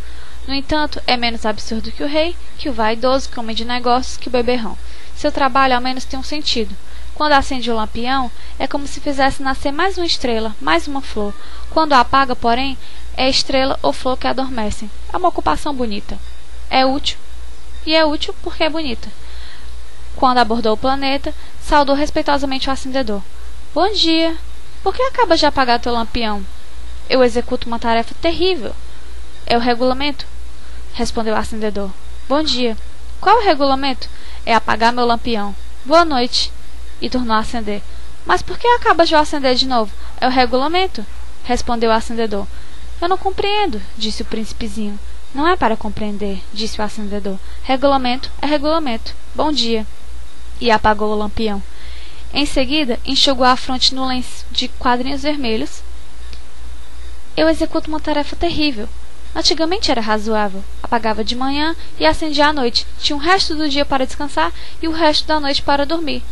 No entanto, é menos absurdo que o rei, que o vaidoso, que o homem de negócios, que o beberrão. Seu trabalho ao menos tem um sentido. Quando acende o lampião, é como se fizesse nascer mais uma estrela, mais uma flor. Quando a apaga, porém, é estrela ou flor que adormecem. É uma ocupação bonita. É útil. E é útil porque é bonita. Quando abordou o planeta, saudou respeitosamente o acendedor. Bom dia. Por que acabas de apagar teu lampião? Eu executo uma tarefa terrível. É o regulamento, respondeu o acendedor. Bom dia. Qual é o regulamento? É apagar meu lampião. Boa noite. E tornou a acender. Mas por que acabas de o acender de novo? É o regulamento, respondeu o acendedor. Eu não compreendo, disse o príncipezinho. Não é para compreender, disse o acendedor. Regulamento é regulamento. Bom dia. E apagou o lampião. Em seguida, enxugou a fronte no lenço de quadrinhos vermelhos. Eu executo uma tarefa terrível. Antigamente era razoável. Apagava de manhã e acendia à noite. Tinha o resto do dia para descansar e o resto da noite para dormir.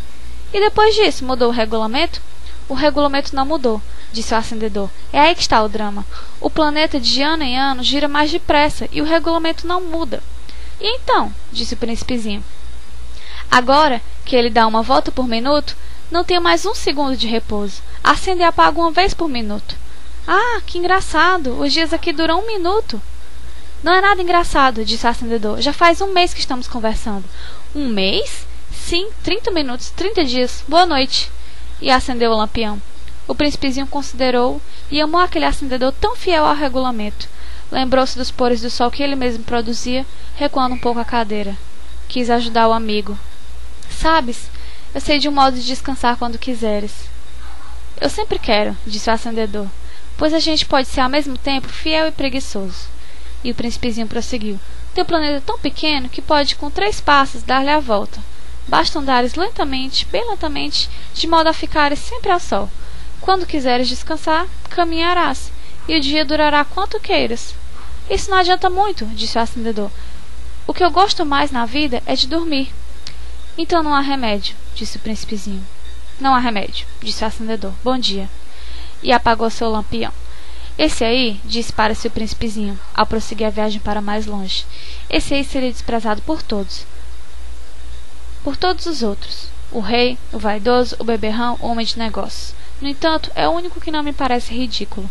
E depois disso, mudou o regulamento? O regulamento não mudou, disse o acendedor. É aí que está o drama. O planeta de ano em ano gira mais depressa e o regulamento não muda. E então? Disse o príncipezinho. Agora que ele dá uma volta por minuto, não tenho mais um segundo de repouso. Acende e apaga uma vez por minuto. Ah, que engraçado! Os dias aqui duram 1 minuto. Não é nada engraçado, disse o acendedor. Já faz 1 mês que estamos conversando. 1 mês? Sim, 30 minutos, 30 dias. Boa noite. E acendeu o lampião. O príncipezinho considerou e amou aquele acendedor tão fiel ao regulamento. Lembrou-se dos pores do sol que ele mesmo produzia, recuando um pouco a cadeira. Quis ajudar o amigo. Sabes, eu sei de um modo de descansar quando quiseres. Eu sempre quero, disse o acendedor, pois a gente pode ser ao mesmo tempo fiel e preguiçoso. E o príncipezinho prosseguiu. Teu planeta é tão pequeno que pode, com 3 passos, dar-lhe a volta. Basta andares lentamente, bem lentamente, de modo a ficares sempre ao sol. Quando quiseres descansar, caminharás, e o dia durará quanto queiras. Isso não adianta muito, disse o acendedor. O que eu gosto mais na vida é de dormir. Então não há remédio, disse o príncipezinho. Não há remédio, disse o acendedor. Bom dia. E apagou seu lampião. Esse aí, disse para si o príncipezinho, ao prosseguir a viagem para mais longe, esse aí seria desprezado por todos. Por todos os outros. O rei, o vaidoso, o beberrão, o homem de negócios. No entanto, é o único que não me parece ridículo.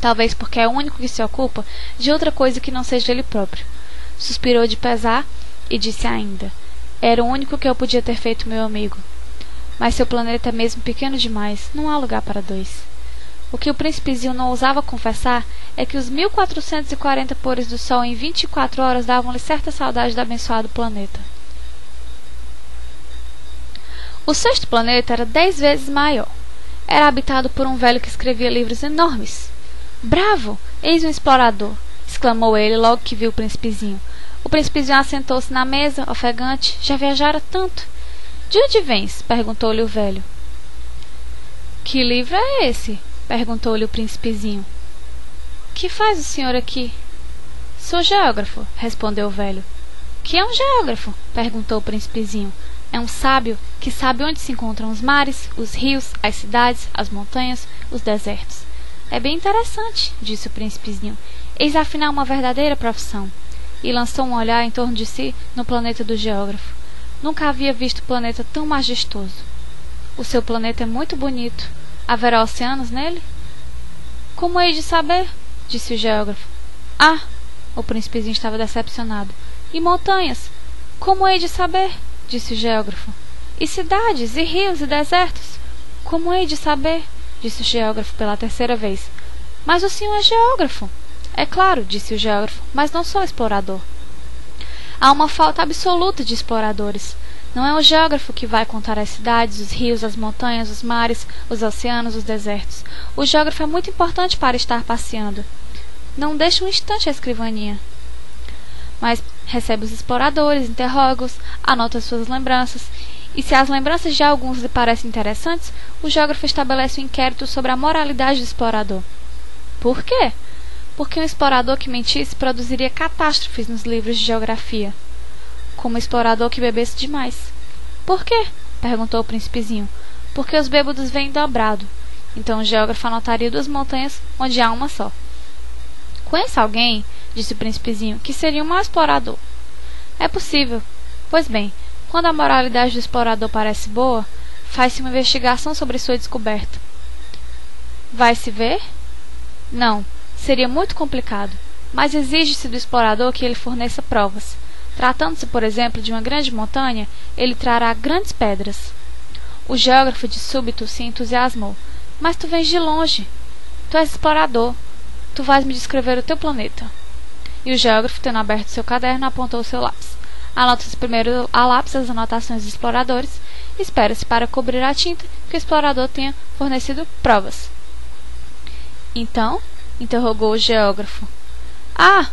Talvez porque é o único que se ocupa de outra coisa que não seja ele próprio. Suspirou de pesar e disse ainda: era o único que eu podia ter feito meu amigo. Mas seu planeta é mesmo pequeno demais, não há lugar para 2. O que o príncipezinho não ousava confessar é que os 1440 pores do sol em 24 horas davam-lhe certa saudade do abençoado planeta. O 6º planeta era 10 vezes maior. Era habitado por um velho que escrevia livros enormes. Bravo! Eis um explorador! Exclamou ele logo que viu o príncipezinho. O príncipezinho assentou-se na mesa, ofegante. Já viajara tanto. De onde vens? Perguntou-lhe o velho. Que livro é esse? Perguntou-lhe o príncipezinho. Que faz o senhor aqui? Sou geógrafo, respondeu o velho. Que é um geógrafo? Perguntou o príncipezinho. É um sábio que sabe onde se encontram os mares, os rios, as cidades, as montanhas, os desertos. É bem interessante, disse o príncipezinho. Eis afinal uma verdadeira profissão. E lançou um olhar em torno de si no planeta do geógrafo. Nunca havia visto planeta tão majestoso. O seu planeta é muito bonito. Haverá oceanos nele? Como hei de saber? Disse o geógrafo. Ah! O príncipezinho estava decepcionado. E montanhas? Como hei de saber? Disse o geógrafo. E cidades, e rios, e desertos? Como hei de saber? Disse o geógrafo pela 3ª vez. Mas o senhor é geógrafo. É claro, disse o geógrafo, mas não sou explorador. Há uma falta absoluta de exploradores. Não é o geógrafo que vai contar as cidades, os rios, as montanhas, os mares, os oceanos, os desertos. O geógrafo é muito importante para estar passeando. Não deixe um instante a escrivaninha. Mas recebe os exploradores, interroga-os, anota suas lembranças, e se as lembranças de alguns lhe parecem interessantes, o geógrafo estabelece um inquérito sobre a moralidade do explorador. Por quê? Porque um explorador que mentisse produziria catástrofes nos livros de geografia, como um explorador que bebesse demais. Por quê? Perguntou o príncipezinho. Porque os bêbados vêm dobrado. Então o geógrafo anotaria 2 montanhas onde há uma só. Conheço alguém, disse o príncipezinho, que seria um mau explorador. É possível. Pois bem, quando a moralidade do explorador parece boa, faz-se uma investigação sobre sua descoberta. Vai-se ver? Não, seria muito complicado, mas exige-se do explorador que ele forneça provas. Tratando-se, por exemplo, de uma grande montanha, ele trará grandes pedras. O geógrafo de súbito se entusiasmou. Mas tu vens de longe. Tu és explorador. Tu vais me descrever o teu planeta. E o geógrafo, tendo aberto seu caderno, apontou o seu lápis. Anota-se primeiro a lápis as anotações dos exploradores. Espera-se para cobrir a tinta que o explorador tenha fornecido provas. Então? Interrogou o geógrafo. Ah!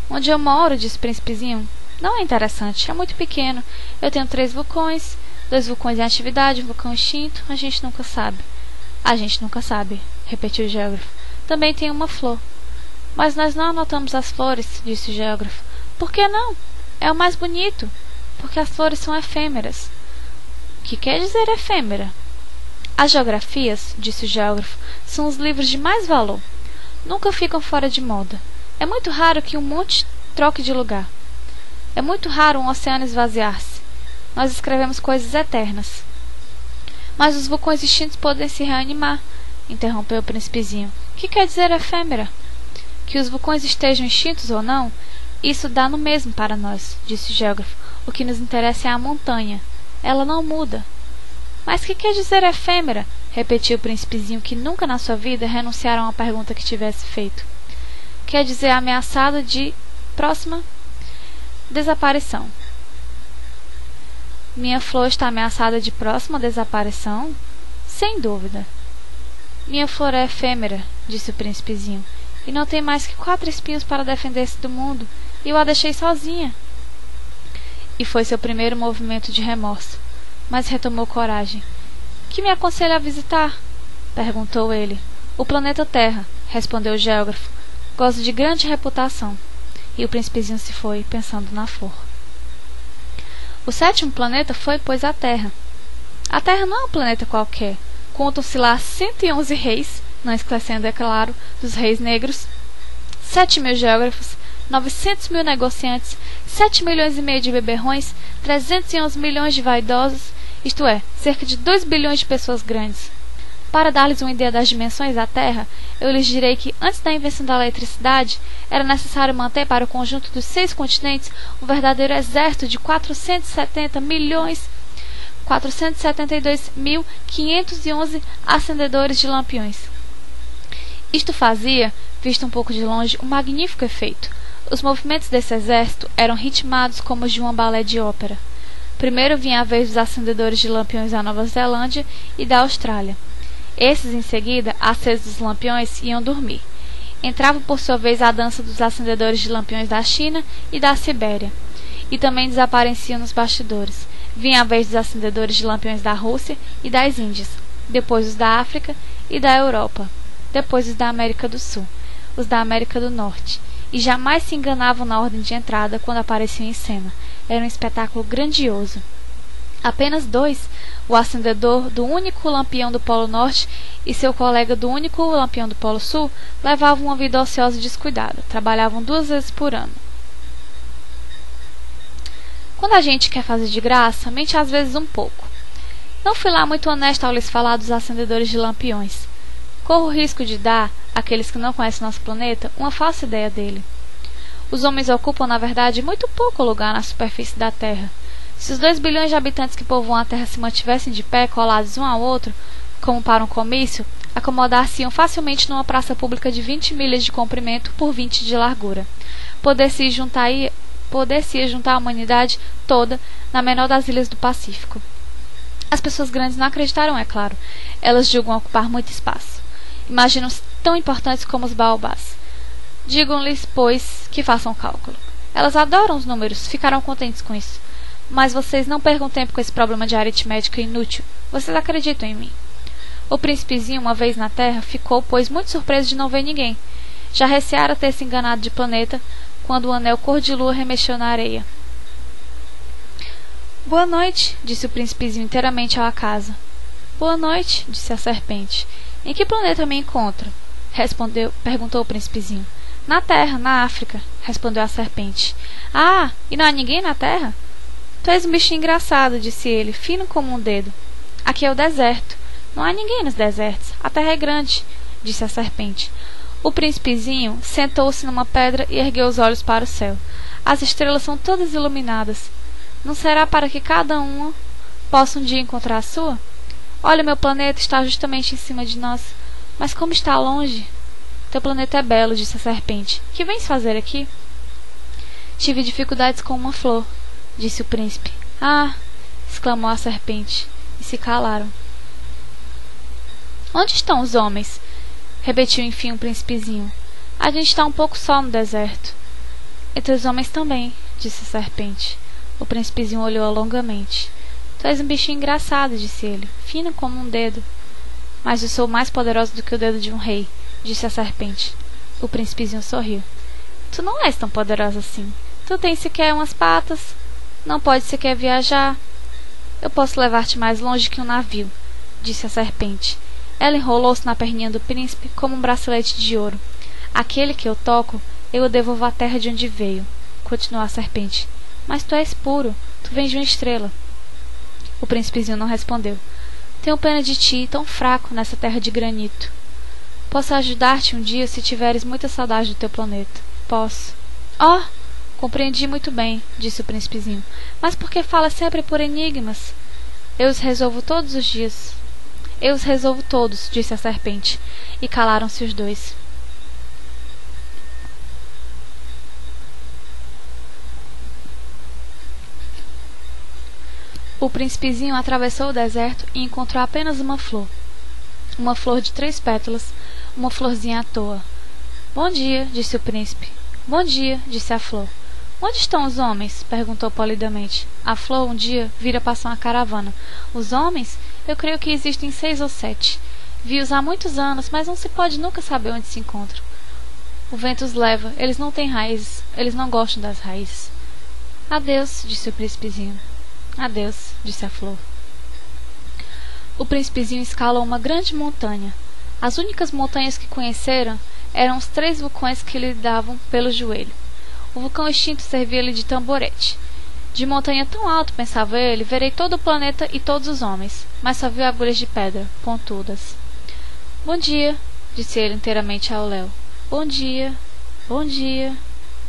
Onde eu moro, disse o príncipezinho. Não é interessante, é muito pequeno. Eu tenho 3 vulcões, 2 vulcões em atividade, um vulcão extinto. A gente nunca sabe. A gente nunca sabe, repetiu o geógrafo. Também tem uma flor. Mas nós não anotamos as flores, disse o geógrafo. Por que não? É o mais bonito. Porque as flores são efêmeras. O que quer dizer efêmera? As geografias, disse o geógrafo, são os livros de mais valor. Nunca ficam fora de moda. É muito raro que um monte troque de lugar. É muito raro um oceano esvaziar-se. Nós escrevemos coisas eternas. Mas os vulcões extintos podem se reanimar, interrompeu o príncipezinho. Que quer dizer efêmera? Que os vulcões estejam extintos ou não, isso dá no mesmo para nós, disse o geógrafo. O que nos interessa é a montanha. Ela não muda. Mas que quer dizer efêmera? Repetiu o príncipezinho, que nunca na sua vida renunciara a uma pergunta que tivesse feito. Quer dizer ameaçada de próxima desaparição. Minha flor está ameaçada de próxima desaparição? Sem dúvida. Minha flor é efêmera, disse o príncipezinho, e não tem mais que 4 espinhos para defender-se do mundo, e eu a deixei sozinha. E foi seu primeiro movimento de remorso, mas retomou coragem. Que me aconselha a visitar? Perguntou ele. O planeta Terra, respondeu o geógrafo. Gosto de grande reputação. E o príncipezinho se foi, pensando na flor. O 7º planeta foi, pois, a Terra. A Terra não é um planeta qualquer. Contam-se lá 111 reis, não esquecendo, é claro, dos reis negros, 7.000 geógrafos, 900.000 negociantes, 7,5 milhões de beberrões, 311 milhões de vaidosos, isto é, cerca de 2 bilhões de pessoas grandes. Para dar-lhes uma ideia das dimensões da Terra, eu lhes direi que, antes da invenção da eletricidade, era necessário manter para o conjunto dos 6 continentes um verdadeiro exército de 472.511 acendedores de lampiões. Isto fazia, visto um pouco de longe, um magnífico efeito. Os movimentos desse exército eram ritmados como os de uma balé de ópera. Primeiro vinha a vez dos acendedores de lampiões da Nova Zelândia e da Austrália. Esses, em seguida, acesos os lampiões, iam dormir. Entrava por sua vez a dança dos acendedores de lampiões da China e da Sibéria, e também desapareciam nos bastidores. Vinha a vez dos acendedores de lampiões da Rússia e das Índias, depois os da África e da Europa, depois os da América do Sul, os da América do Norte, e jamais se enganavam na ordem de entrada quando apareciam em cena. Era um espetáculo grandioso. Apenas 2, o acendedor do único lampião do Polo Norte e seu colega do único lampião do Polo Sul, levavam uma vida ociosa e descuidada. Trabalhavam 2 vezes por ano. Quando a gente quer fazer de graça, mente às vezes um pouco. Não fui lá muito honesta ao lhes falar dos acendedores de lampiões. Corro o risco de dar, àqueles que não conhecem nosso planeta, uma falsa ideia dele. Os homens ocupam, na verdade, muito pouco lugar na superfície da Terra. Se os 2 bilhões de habitantes que povoam a Terra se mantivessem de pé, colados um ao outro, como para um comício, acomodar-se-iam facilmente numa praça pública de 20 milhas de comprimento por 20 de largura. poder-se juntar a humanidade toda na menor das ilhas do Pacífico. As pessoas grandes não acreditaram, é claro. Elas julgam ocupar muito espaço. Imaginam-se tão importantes como os baobás. Digam-lhes, pois, que façam cálculo. Elas adoram os números, ficarão contentes com isso. Mas vocês não percam tempo com esse problema de aritmética inútil. Vocês acreditam em mim. O príncipezinho, uma vez na Terra, ficou, pois, muito surpreso de não ver ninguém. Já receara ter se enganado de planeta, quando o anel cor de lua remexeu na areia. Boa noite, disse o príncipezinho inteiramente ao acaso. Boa noite, disse a serpente. Em que planeta me encontro? Perguntou o príncipezinho. Na Terra, na África, respondeu a serpente. Ah, e não há ninguém na Terra? Tu és um bicho engraçado, disse ele, fino como um dedo. Aqui é o deserto. Não há ninguém nos desertos. A terra é grande, disse a serpente. O príncipezinho sentou-se numa pedra e ergueu os olhos para o céu. As estrelas são todas iluminadas. Não será para que cada uma possa um dia encontrar a sua? Olha, meu planeta está justamente em cima de nós. Mas como está longe? Teu planeta é belo, disse a serpente. Que vens fazer aqui? Tive dificuldades com uma flor, disse o príncipe. Ah! Exclamou a serpente, e se calaram. Onde estão os homens? Repetiu enfim o príncipezinho. A gente está um pouco só no deserto. Entre os homens também, disse a serpente. O príncipezinho olhou-a longamente. Tu és um bichinho engraçado, disse ele, fino como um dedo. Mas eu sou mais poderoso do que o dedo de um rei, disse a serpente. O príncipezinho sorriu. Tu não és tão poderosa assim. Tu tens sequer umas patas. Não podes sequer viajar. Eu posso levar-te mais longe que um navio, disse a serpente. Ela enrolou-se na perninha do príncipe como um bracelete de ouro. Aquele que eu toco, eu o devolvo à terra de onde veio, continuou a serpente. Mas tu és puro, tu vens de uma estrela. O príncipezinho não respondeu. Tenho pena de ti, tão fraco nessa terra de granito. Posso ajudar-te um dia se tiveres muita saudade do teu planeta. Posso. Oh! Compreendi muito bem, disse o príncipezinho. Mas por que falas sempre por enigmas? Eu os resolvo todos os dias. Eu os resolvo todos, disse a serpente, e calaram-se os dois. O príncipezinho atravessou o deserto e encontrou apenas uma flor. Uma flor de 3 pétalas, uma florzinha à toa. Bom dia, disse o príncipe. Bom dia, disse a flor. Onde estão os homens? Perguntou polidamente. A flor um dia vira passar uma caravana. Os homens? Eu creio que existem 6 ou 7. Vi-os há muitos anos, mas não se pode nunca saber onde se encontram. O vento os leva, eles não têm raízes, eles não gostam das raízes. Adeus, disse o príncipezinho. Adeus, disse a flor. O príncipezinho escalou uma grande montanha. As únicas montanhas que conheceram eram os 3 vulcões que lhe davam pelo joelho. O vulcão extinto servia-lhe de tamborete. De montanha tão alto, pensava ele, verei todo o planeta e todos os homens, mas só viu agulhas de pedra, pontudas. Bom dia, disse ele inteiramente ao léu. Bom dia, bom dia,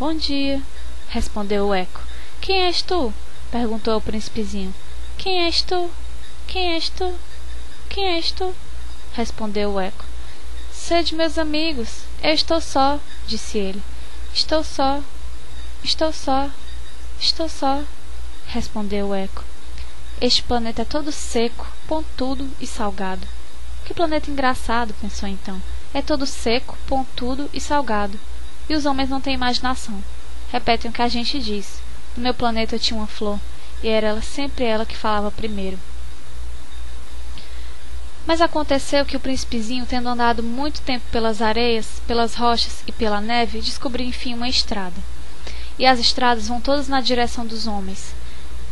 bom dia, respondeu o eco. Quem és tu? Perguntou o príncipezinho. Quem és tu? Quem és tu? Quem és tu? Respondeu o eco. Sede meus amigos, eu estou só, disse ele. Estou só, estou só, estou só, respondeu o eco. Este planeta é todo seco, pontudo e salgado. Que planeta engraçado, pensou então. É todo seco, pontudo e salgado. E os homens não têm imaginação. Repetem o que a gente diz. No meu planeta tinha uma flor, e era sempre ela que falava primeiro. Mas aconteceu que o príncipezinho, tendo andado muito tempo pelas areias, pelas rochas e pela neve, descobriu enfim uma estrada. E as estradas vão todas na direção dos homens.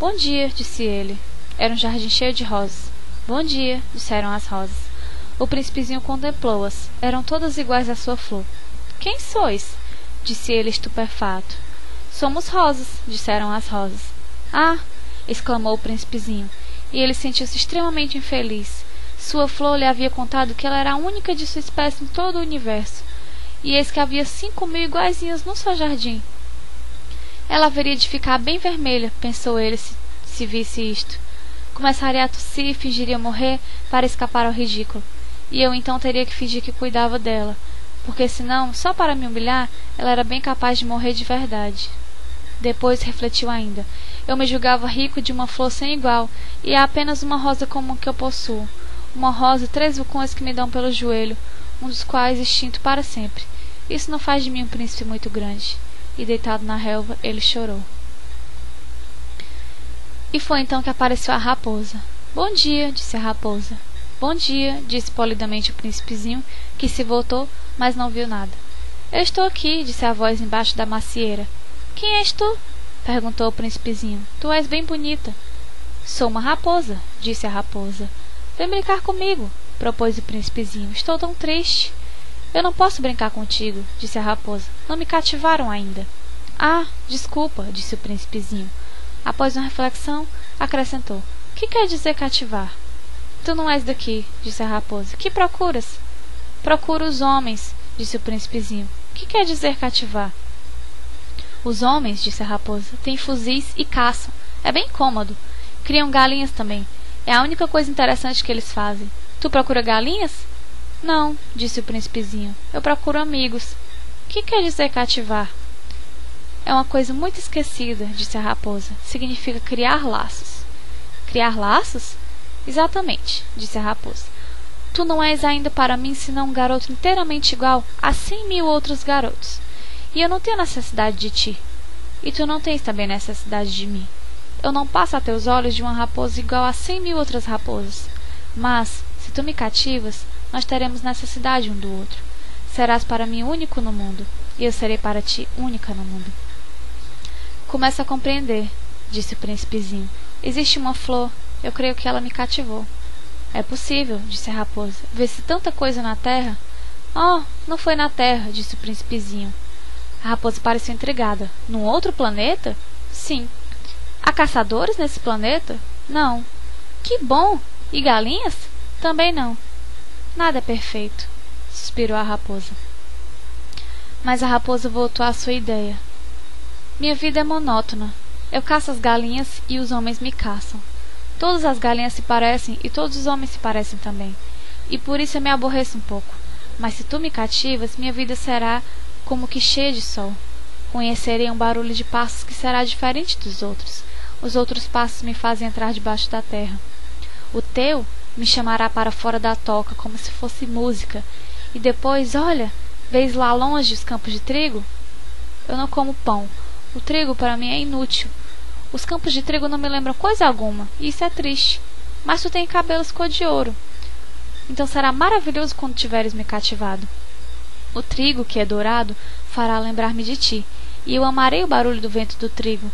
Bom dia, disse ele. Era um jardim cheio de rosas. Bom dia, disseram as rosas. O príncipezinho contemplou-as. Eram todas iguais à sua flor. Quem sois? Disse ele estupefato. Somos rosas, disseram as rosas. Ah! Exclamou o príncipezinho, e ele sentiu-se extremamente infeliz. Sua flor lhe havia contado que ela era a única de sua espécie em todo o universo, e eis que havia 5.000 iguaizinhas no seu jardim. Ela haveria de ficar bem vermelha, pensou ele, se visse isto. Começaria a tossir e fingiria morrer para escapar ao ridículo, e eu então teria que fingir que cuidava dela, porque senão, só para me humilhar, ela era bem capaz de morrer de verdade. Depois refletiu ainda. Eu me julgava rico de uma flor sem igual, e é apenas uma rosa como a que eu possuo. Uma rosa e 3 vulcões que me dão pelo joelho, um dos quais extinto para sempre. Isso não faz de mim um príncipe muito grande. E deitado na relva, ele chorou. E foi então que apareceu a raposa. Bom dia, disse a raposa. Bom dia, disse polidamente o príncipezinho, que se voltou, mas não viu nada. Eu estou aqui, disse a voz embaixo da macieira. Quem és tu? Perguntou o príncipezinho. Tu és bem bonita. Sou uma raposa, disse a raposa. Vem brincar comigo, propôs o príncipezinho. Estou tão triste. Eu não posso brincar contigo, disse a raposa. Não me cativaram ainda. Ah, desculpa, disse o príncipezinho. Após uma reflexão, acrescentou. Que quer dizer cativar? Tu não és daqui, disse a raposa. Que procuras? Procuro os homens, disse o príncipezinho. Que quer dizer cativar? Os homens, disse a raposa, têm fuzis e caçam. É bem cômodo. Criam galinhas também. É a única coisa interessante que eles fazem. Tu procura galinhas? Não, disse o príncipezinho. Eu procuro amigos. Que quer dizer cativar? É uma coisa muito esquecida, disse a raposa. Significa criar laços. Criar laços? Exatamente, disse a raposa. Tu não és ainda para mim senão um garoto inteiramente igual a 100.000 outros garotos. E eu não tenho necessidade de ti. E tu não tens também necessidade de mim. Eu não passo a teus olhos de uma raposa igual a 100.000 outras raposas. Mas, se tu me cativas, nós teremos necessidade um do outro. Serás para mim único no mundo, e eu serei para ti única no mundo. Começo a compreender, disse o príncipezinho. Existe uma flor, eu creio que ela me cativou. É possível, disse a raposa. Vê-se tanta coisa na terra. Oh, não foi na terra, disse o príncipezinho. A raposa pareceu intrigada. Num outro planeta? Sim. Há caçadores nesse planeta? Não. Que bom! E galinhas? Também não. Nada é perfeito, suspirou a raposa. Mas a raposa voltou à sua ideia. Minha vida é monótona. Eu caço as galinhas e os homens me caçam. Todas as galinhas se parecem e todos os homens se parecem também. E por isso eu me aborreço um pouco. Mas se tu me cativas, minha vida será como que cheia de sol. Conhecerei um barulho de passos que será diferente dos outros. Os outros passos me fazem entrar debaixo da terra. O teu me chamará para fora da toca, como se fosse música. E depois, olha, vês lá longe os campos de trigo? Eu não como pão. O trigo para mim é inútil. Os campos de trigo não me lembram coisa alguma, e isso é triste. Mas tu tens cabelos cor de ouro. Então será maravilhoso quando tiveres me cativado. O trigo, que é dourado, fará lembrar-me de ti, e eu amarei o barulho do vento do trigo.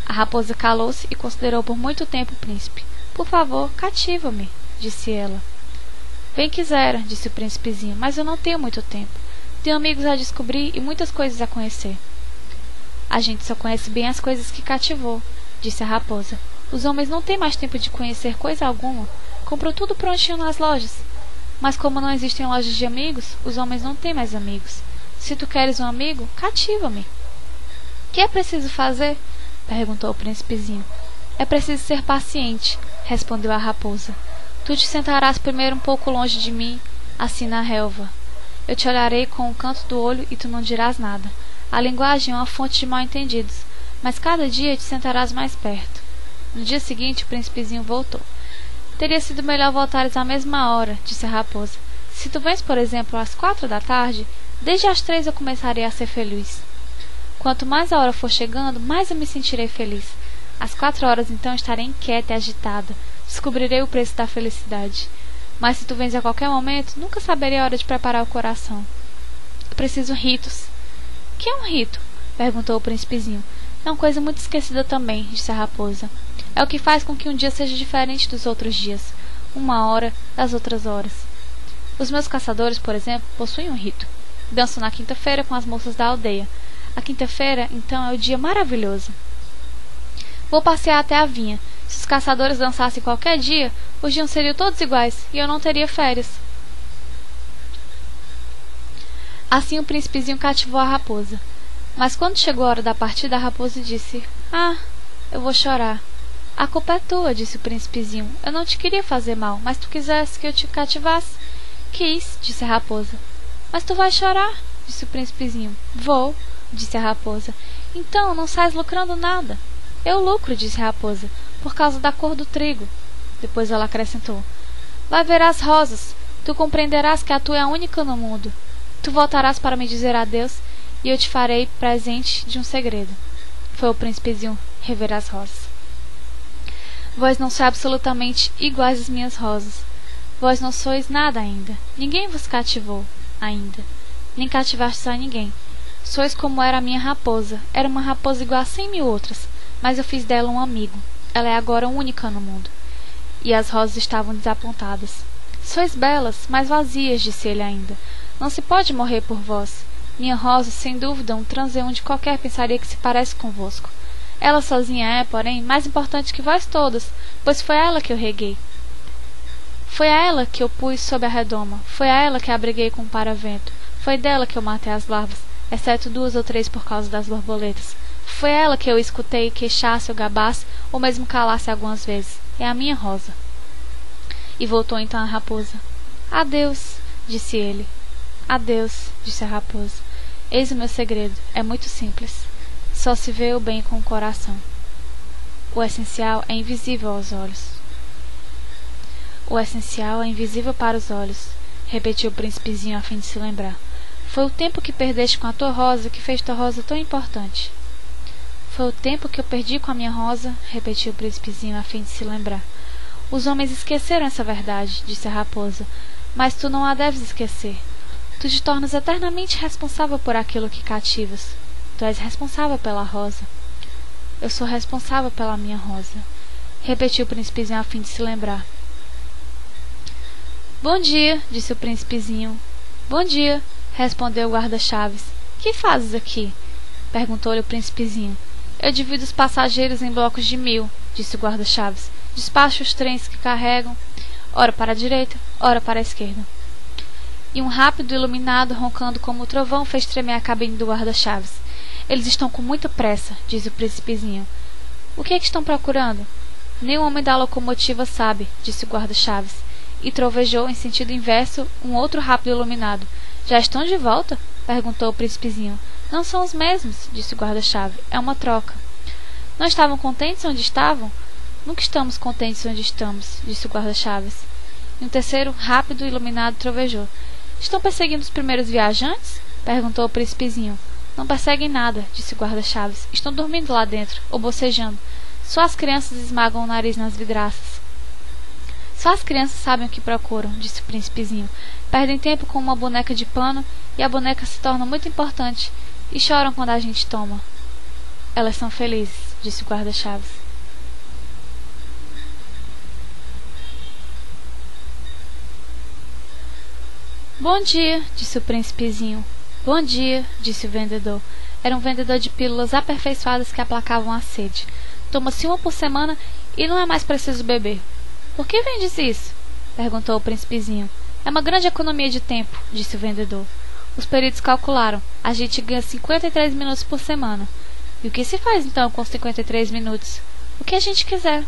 A raposa calou-se e considerou por muito tempo o príncipe. Por favor, cativa-me, disse ela. Bem quisera, disse o príncipezinho, mas eu não tenho muito tempo. Tenho amigos a descobrir e muitas coisas a conhecer. A gente só conhece bem as coisas que cativou, disse a raposa. Os homens não têm mais tempo de conhecer coisa alguma. Compram tudo prontinho nas lojas. Mas como não existem lojas de amigos, os homens não têm mais amigos. Se tu queres um amigo, cativa-me. O que é preciso fazer? Perguntou o príncipezinho. É preciso ser paciente, respondeu a raposa. Tu te sentarás primeiro um pouco longe de mim, assim na relva. Eu te olharei com o canto do olho e tu não dirás nada. A linguagem é uma fonte de mal-entendidos, mas cada dia te sentarás mais perto. No dia seguinte, o príncipezinho voltou. Teria sido melhor voltares à mesma hora, disse a raposa. Se tu vens, por exemplo, às 4 da tarde, desde as 3 eu começarei a ser feliz. Quanto mais a hora for chegando, mais eu me sentirei feliz. Às 4 horas, então, estarei inquieta e agitada. Descobrirei o preço da felicidade. Mas se tu vens a qualquer momento, nunca saberei a hora de preparar o coração. Eu preciso ritos. O que é um rito? Perguntou o príncipezinho. É uma coisa muito esquecida também, disse a raposa. É o que faz com que um dia seja diferente dos outros dias, uma hora das outras horas. Os meus caçadores, por exemplo, possuem um rito. Dançam na quinta-feira com as moças da aldeia. A quinta-feira, então, é o dia maravilhoso. Vou passear até a vinha. Se os caçadores dançassem qualquer dia, os dias seriam todos iguais e eu não teria férias. Assim o príncipezinho cativou a raposa. Mas quando chegou a hora da partida, a raposa disse: Ah, eu vou chorar. A culpa é tua, disse o príncipezinho. Eu não te queria fazer mal, mas tu quisesse que eu te cativasse. Quis, disse a raposa. Mas tu vais chorar, disse o príncipezinho. Vou. disse a raposa. Então não sais lucrando nada. Eu lucro, disse a raposa, por causa da cor do trigo. Depois ela acrescentou: vai ver as rosas, tu compreenderás que a tua é a única no mundo. Tu voltarás para me dizer adeus, e eu te farei presente de um segredo. Foi o príncipezinho rever as rosas. Vós não sois absolutamente iguais às minhas rosas. Vós não sois nada ainda. Ninguém vos cativou ainda, nem cativastes a ninguém. Sois como era a minha raposa. Era uma raposa igual a 100.000 outras, mas eu fiz dela um amigo. Ela é agora única no mundo. E as rosas estavam desapontadas. Sois belas, mas vazias, disse ele ainda. Não se pode morrer por vós. Minha rosa, sem dúvida, um transeunte qualquer pensaria que se parece convosco. Ela sozinha é, porém, mais importante que vós todas, pois foi a ela que eu reguei. Foi a ela que eu pus sob a redoma. Foi a ela que abriguei com o paravento. Foi dela que eu matei as larvas, exceto 2 ou 3 por causa das borboletas. Foi ela que eu escutei queixasse ou gabasse, ou mesmo calasse algumas vezes. É a minha rosa. E voltou então a raposa. Adeus, disse ele. Adeus, disse a raposa. Eis o meu segredo. É muito simples. Só se vê o bem com o coração. O essencial é invisível aos olhos. O essencial é invisível para os olhos, repetiu o príncipezinho a fim de se lembrar. Foi o tempo que perdeste com a tua rosa que fez tua rosa tão importante. Foi o tempo que eu perdi com a minha rosa, repetiu o príncipezinho a fim de se lembrar. Os homens esqueceram essa verdade, disse a raposa, mas tu não a deves esquecer. Tu te tornas eternamente responsável por aquilo que cativas. Tu és responsável pela rosa. Eu sou responsável pela minha rosa, repetiu o príncipezinho a fim de se lembrar. Bom dia, disse o príncipezinho. Bom dia, respondeu o guarda-chaves. Que fazes aqui? Perguntou-lhe o príncipezinho. Eu divido os passageiros em blocos de 1000, disse o guarda-chaves. Despacho os trens que carregam, ora para a direita, ora para a esquerda. E um rápido iluminado, roncando como o trovão, fez tremer a cabine do guarda-chaves. Eles estão com muita pressa, disse o príncipezinho. O que é que estão procurando? Nem o homem da locomotiva sabe, disse o guarda-chaves. E trovejou em sentido inverso um outro rápido iluminado. Já estão de volta? Perguntou o príncipezinho. Não são os mesmos, disse o guarda-chave. É uma troca. Não estavam contentes onde estavam? Nunca estamos contentes onde estamos, disse o guarda-chaves. E um terceiro rápido iluminado trovejou. Estão perseguindo os primeiros viajantes? Perguntou o príncipezinho. Não perseguem nada, disse o guarda-chaves. Estão dormindo lá dentro, ou bocejando. Só as crianças esmagam o nariz nas vidraças. Só as crianças sabem o que procuram, disse o príncipezinho. Perdem tempo com uma boneca de pano e a boneca se torna muito importante e choram quando a gente toma. Elas são felizes, disse o guarda-chaves. Bom dia, disse o príncipezinho. Bom dia, disse o vendedor. Era um vendedor de pílulas aperfeiçoadas que aplacavam a sede. Toma-se uma por semana e não é mais preciso beber. Por que vendes isso? Perguntou o príncipezinho. É uma grande economia de tempo, disse o vendedor. Os peritos calcularam. A gente ganha 53 minutos por semana. E o que se faz então com 53 minutos? O que a gente quiser.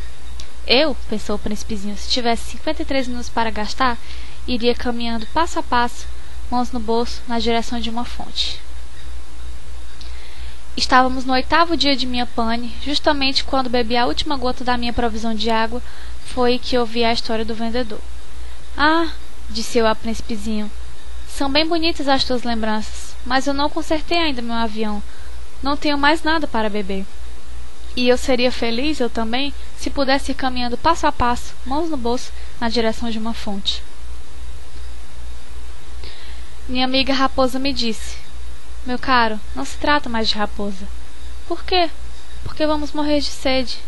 Eu, pensou o príncipezinho, se tivesse 53 minutos para gastar, iria caminhando passo a passo, mãos no bolso, na direção de uma fonte. Estávamos no 8º dia de minha pane, justamente quando bebi a última gota da minha provisão de água, foi que ouvi a história do vendedor. Ah, disse eu ao príncipezinho, são bem bonitas as tuas lembranças, mas eu não consertei ainda meu avião. Não tenho mais nada para beber. E eu seria feliz, eu também, se pudesse ir caminhando passo a passo, mãos no bolso, na direção de uma fonte. Minha amiga raposa me disse: meu caro, não se trata mais de raposa. Por quê? Porque vamos morrer de sede.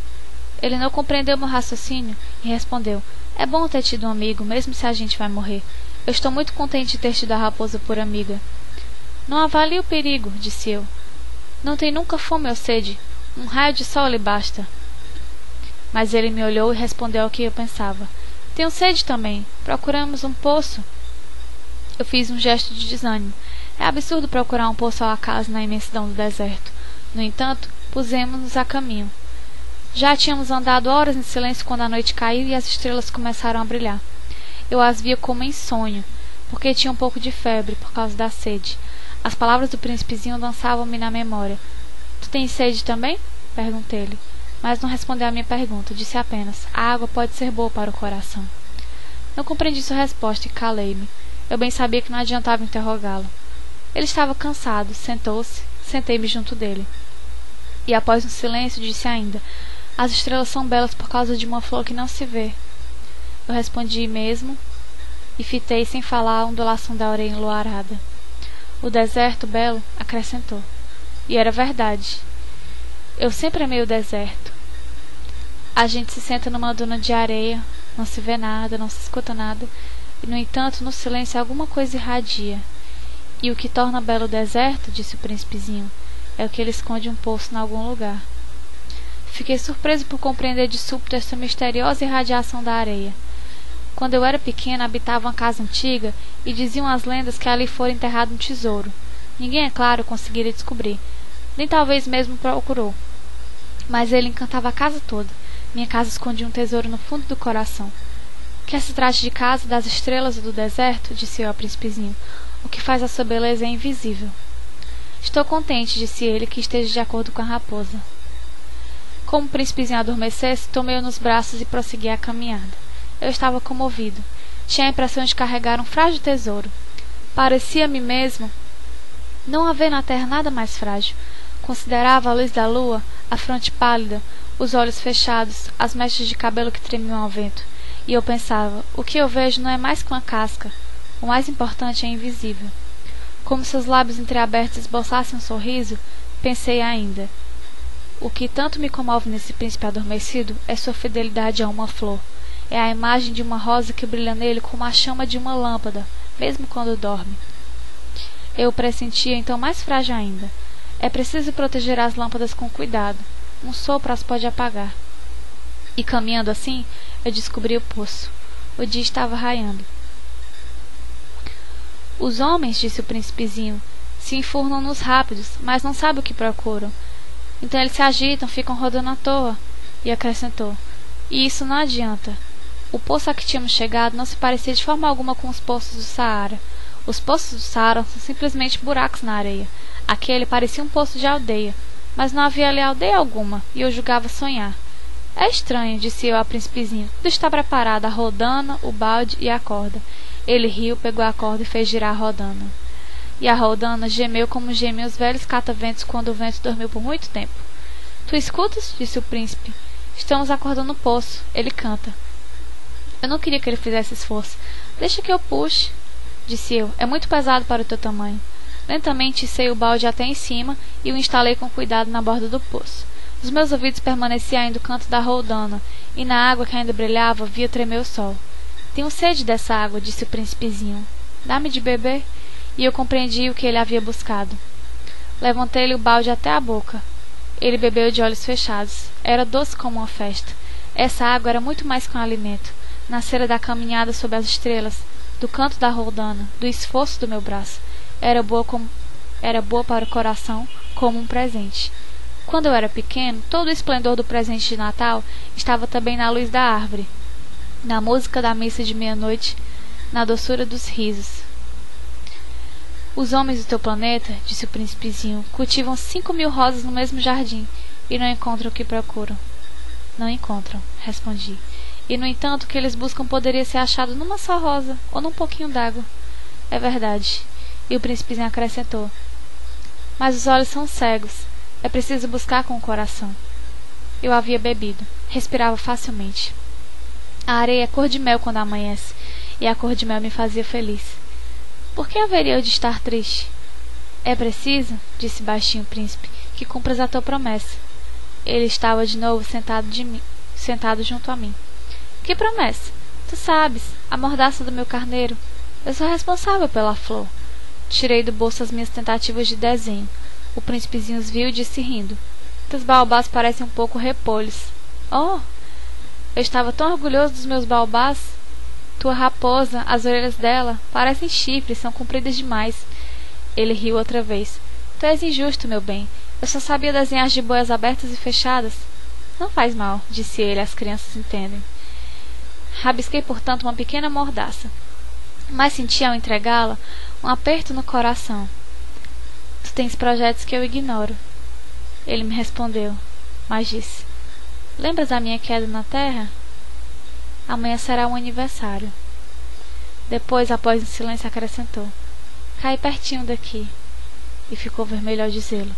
Ele não compreendeu meu raciocínio e respondeu: é bom ter tido um amigo, mesmo se a gente vai morrer. Eu estou muito contente de ter tido a raposa por amiga. Não avalie o perigo, disse eu. Não tem nunca fome ou sede. Um raio de sol lhe basta. Mas ele me olhou e respondeu ao que eu pensava. Tenho sede também. Procuramos um poço. Eu fiz um gesto de desânimo. É absurdo procurar um poço ao acaso na imensidão do deserto. No entanto, pusemos-nos a caminho. Já tínhamos andado horas em silêncio quando a noite caiu e as estrelas começaram a brilhar. Eu as via como em sonho, porque tinha um pouco de febre por causa da sede. As palavras do príncipezinho dançavam-me na memória. Tu tens sede também? Perguntei-lhe. Mas não respondeu à minha pergunta. Disse apenas: a água pode ser boa para o coração. Não compreendi sua resposta e calei-me. Eu bem sabia que não adiantava interrogá-lo. Ele estava cansado, sentou-se, sentei-me junto dele. E após um silêncio disse ainda: as estrelas são belas por causa de uma flor que não se vê. Eu respondi mesmo e fitei sem falar a ondulação da areia enluarada. O deserto belo, acrescentou. E era verdade. Eu sempre amei o deserto. A gente se senta numa duna de areia, não se vê nada, não se escuta nada, e no entanto no silêncio alguma coisa irradia. E o que torna belo o deserto, disse o príncipezinho, é o que ele esconde um poço em algum lugar. Fiquei surpreso por compreender de súbito esta misteriosa irradiação da areia. Quando eu era pequena, habitava uma casa antiga e diziam as lendas que ali fora enterrado um tesouro. Ninguém, é claro, conseguira descobrir. Nem talvez mesmo procurou. Mas ele encantava a casa toda. Minha casa escondia um tesouro no fundo do coração. Quer se trate de casa, das estrelas ou do deserto, disse eu ao príncipezinho, o que faz a sua beleza é invisível. Estou contente, disse ele, que esteja de acordo com a raposa. Como o príncipezinho adormecesse, tomei-o nos braços e prossegui a caminhada. Eu estava comovido. Tinha a impressão de carregar um frágil tesouro. Parecia-me mesmo não haver na terra nada mais frágil. Considerava a luz da lua, a fronte pálida, os olhos fechados, as mechas de cabelo que tremiam ao vento. E eu pensava, o que eu vejo não é mais que uma casca. O mais importante é invisível. Como seus lábios entreabertos esboçassem um sorriso, pensei ainda. O que tanto me comove nesse príncipe adormecido é sua fidelidade a uma flor. É a imagem de uma rosa que brilha nele como a chama de uma lâmpada, mesmo quando dorme. Eu o pressentia então mais frágil ainda. É preciso proteger as lâmpadas com cuidado. Um sopro as pode apagar. E caminhando assim, eu descobri o poço. O dia estava raiando. Os homens, disse o príncipezinho, se enfurnam nos rápidos, mas não sabem o que procuram. Então eles se agitam, ficam rodando à toa. E acrescentou: e isso não adianta. O poço a que tínhamos chegado não se parecia de forma alguma com os poços do Saara. Os poços do Saara são simplesmente buracos na areia. Aquele parecia um poço de aldeia, mas não havia ali aldeia alguma, e eu julgava sonhar. É estranho, disse eu ao príncipezinho. Tudo está preparado, a rodana, o balde e a corda. Ele riu, pegou a corda e fez girar a rodana. E a rodana gemeu como gemem os velhos cataventos quando o vento dormiu por muito tempo. Tu escutas? Disse o príncipe. Estamos acordando o poço. Ele canta. Eu não queria que ele fizesse esforço. Deixa que eu puxe, disse eu. É muito pesado para o teu tamanho. Lentamente içei o balde até em cima e o instalei com cuidado na borda do poço. Os meus ouvidos permaneciam ainda o canto da roldana, e na água que ainda brilhava via tremer o sol. Tenho sede dessa água, disse o príncipezinho. Dá-me de beber. E eu compreendi o que ele havia buscado. Levantei-lhe o balde até a boca. Ele bebeu de olhos fechados. Era doce como uma festa. Essa água era muito mais que um alimento. Nascera da caminhada sob as estrelas, do canto da roldana, do esforço do meu braço. Era boa para o coração, como um presente. Quando eu era pequeno, todo o esplendor do presente de Natal estava também na luz da árvore, na música da missa de meia-noite, na doçura dos risos. Os homens do teu planeta, disse o príncipezinho, cultivam 5.000 rosas no mesmo jardim e não encontram o que procuram. Não encontram, respondi. E, no entanto, o que eles buscam poderia ser achado numa só rosa ou num pouquinho d'água. É verdade. E o príncipezinho acrescentou. Mas os olhos são cegos. É preciso buscar com o coração. Eu havia bebido. Respirava facilmente. A areia é cor de mel quando amanhece, e a cor de mel me fazia feliz. Por que haveria eu de estar triste? É preciso, disse baixinho o príncipe, que cumpras a tua promessa. Ele estava de novo sentado junto a mim. Que promessa? Tu sabes, a mordaça do meu carneiro. Eu sou responsável pela flor. Tirei do bolso as minhas tentativas de desenho. O príncipezinho os viu e disse rindo. Teus baobás parecem um pouco repolhos. Oh! Eu estava tão orgulhoso dos meus baobás. Tua raposa, as orelhas dela, parecem chifres, são compridas demais. Ele riu outra vez. Tu és injusto, meu bem. Eu só sabia desenhar jiboias abertas e fechadas. Não faz mal, disse ele, as crianças entendem. Rabisquei, portanto, uma pequena mordaça. Mas senti, ao entregá-la, um aperto no coração. tens projetos que eu ignoro. Ele me respondeu, mas disse: lembras da minha queda na terra? Amanhã será um aniversário. Depois, após um silêncio, acrescentou: caí pertinho daqui. E ficou vermelho ao dizê-lo.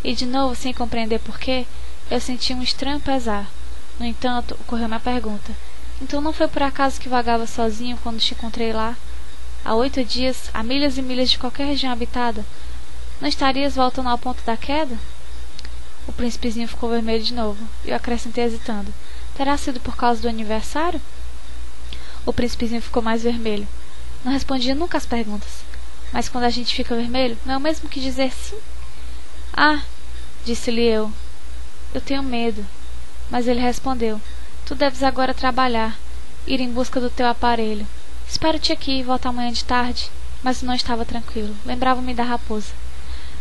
E de novo, sem compreender porquê, eu senti um estranho pesar. No entanto, ocorreu-me a pergunta: então não foi por acaso que vagava sozinho quando te encontrei lá? Há 8 dias, a milhas e milhas de qualquer região habitada. Não estarias voltando ao ponto da queda? O príncipezinho ficou vermelho de novo, e eu acrescentei hesitando: terá sido por causa do aniversário? O príncipezinho ficou mais vermelho. Não respondia nunca às perguntas. Mas quando a gente fica vermelho, não é o mesmo que dizer sim? Ah, disse-lhe eu tenho medo. Mas ele respondeu: tu deves agora trabalhar, ir em busca do teu aparelho. Espero-te aqui e volto amanhã de tarde. Mas eu não estava tranquilo. Lembrava-me da raposa.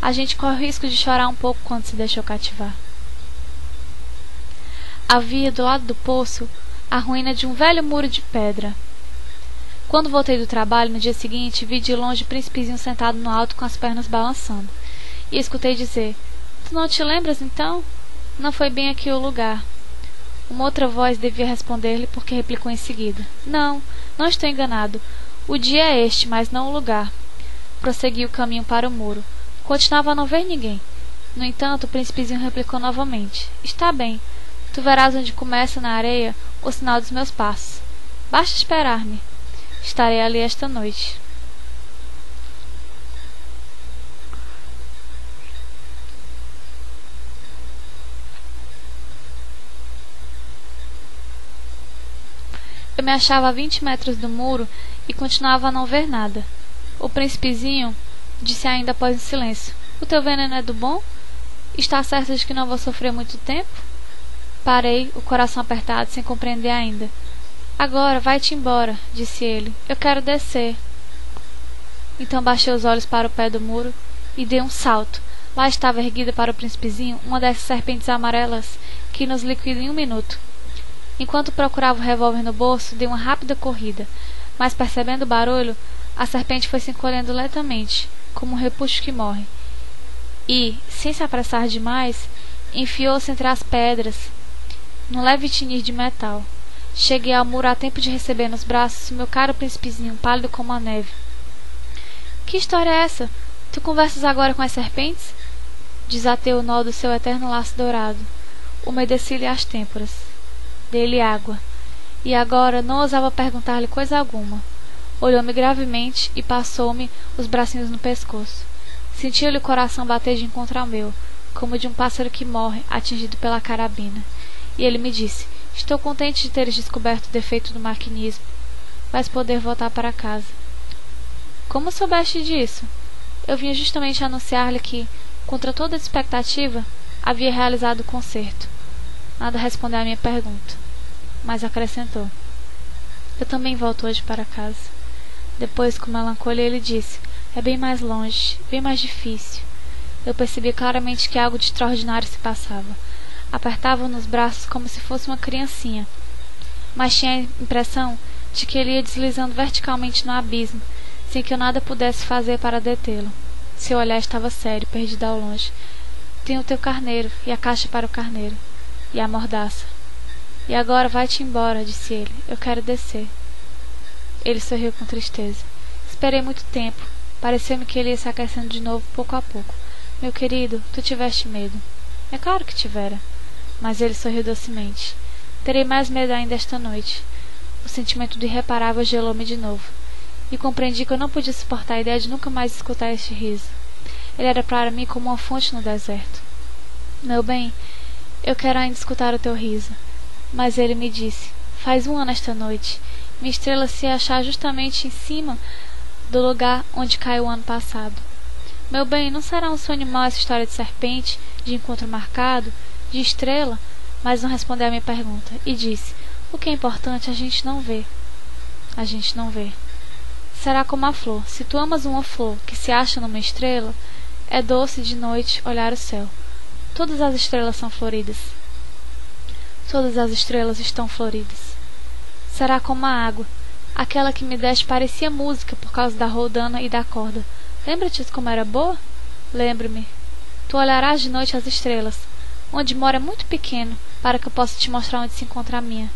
A gente corre o risco de chorar um pouco quando se deixou cativar. Havia do lado do poço a ruína de um velho muro de pedra. Quando voltei do trabalho no dia seguinte, vi de longe o príncipezinho sentado no alto com as pernas balançando. E escutei dizer: tu não te lembras, então? Não foi bem aqui o lugar. Uma outra voz devia responder-lhe, porque replicou em seguida: não estou enganado. O dia é este, mas não o lugar. Prossegui o caminho para o muro. Continuava a não ver ninguém. No entanto, o príncipezinho replicou novamente: está bem. Tu verás onde começa na areia o sinal dos meus passos. Basta esperar-me. Estarei ali esta noite. Eu me achava a 20 metros do muro e continuava a não ver nada. O príncipezinho disse ainda após um silêncio: o teu veneno é do bom? Está certo de que não vou sofrer muito tempo? Parei, o coração apertado, sem compreender ainda. Agora, vai-te embora, disse ele. Eu quero descer. Então baixei os olhos para o pé do muro e dei um salto. Lá estava erguida para o príncipezinho uma dessas serpentes amarelas que nos liquidam em 1 minuto. Enquanto procurava o revólver no bolso, dei uma rápida corrida, mas percebendo o barulho, a serpente foi se encolhendo lentamente, como um repuxo que morre. E, sem se apressar demais, enfiou-se entre as pedras, num leve tinir de metal. Cheguei ao muro a tempo de receber nos braços o meu caro príncipezinho, pálido como a neve. Que história é essa? Tu conversas agora com as serpentes? Desatei o nó do seu eterno laço dourado. Umedeci-lhe as têmporas. Dei-lhe água. E agora não ousava perguntar-lhe coisa alguma. Olhou-me gravemente e passou-me os bracinhos no pescoço. Sentia-lhe o coração bater de encontro ao meu, como de um pássaro que morre, atingido pela carabina. E ele me disse: estou contente de teres descoberto o defeito do maquinismo. Vais poder voltar para casa. Como soubeste disso? Eu vinha justamente anunciar-lhe que, contra toda a expectativa, havia realizado o concerto. Nada respondeu à minha pergunta, mas acrescentou: eu também volto hoje para casa. Depois, com melancolia, ele disse: é bem mais longe, bem mais difícil. Eu percebi claramente que algo de extraordinário se passava. Apertava-o nos braços como se fosse uma criancinha, mas tinha a impressão de que ele ia deslizando verticalmente no abismo, sem que eu nada pudesse fazer para detê-lo. Seu olhar estava sério, perdido ao longe. Tenho o teu carneiro, e a caixa para o carneiro, e a mordaça. E agora vai-te embora, disse ele. Eu quero descer. Ele sorriu com tristeza. Esperei muito tempo. Pareceu-me que ele ia se aquecendo de novo, pouco a pouco. Meu querido, tu tiveste medo. É claro que tivera. Mas ele sorriu docemente. Terei mais medo ainda esta noite. O sentimento do irreparável gelou-me de novo. E compreendi que eu não podia suportar a ideia de nunca mais escutar este riso. Ele era para mim como uma fonte no deserto. Meu bem, eu quero ainda escutar o teu riso. Mas ele me disse: faz 1 ano esta noite. Minha estrela se achar justamente em cima do lugar onde caiu o ano passado. Meu bem, não será um sonho mau essa história de serpente, de encontro marcado, de estrela? Mas não respondeu à minha pergunta, e disse: o que é importante a gente não vê. A gente não vê. Será como a flor. Se tu amas uma flor que se acha numa estrela, é doce de noite olhar o céu. Todas as estrelas são floridas. Todas as estrelas estão floridas. Será como a água. Aquela que me deste parecia música por causa da roldana e da corda. Lembra-te como era boa? Lembro-me. Tu olharás de noite as estrelas. Onde mora é muito pequeno, para que eu possa te mostrar onde se encontra a minha.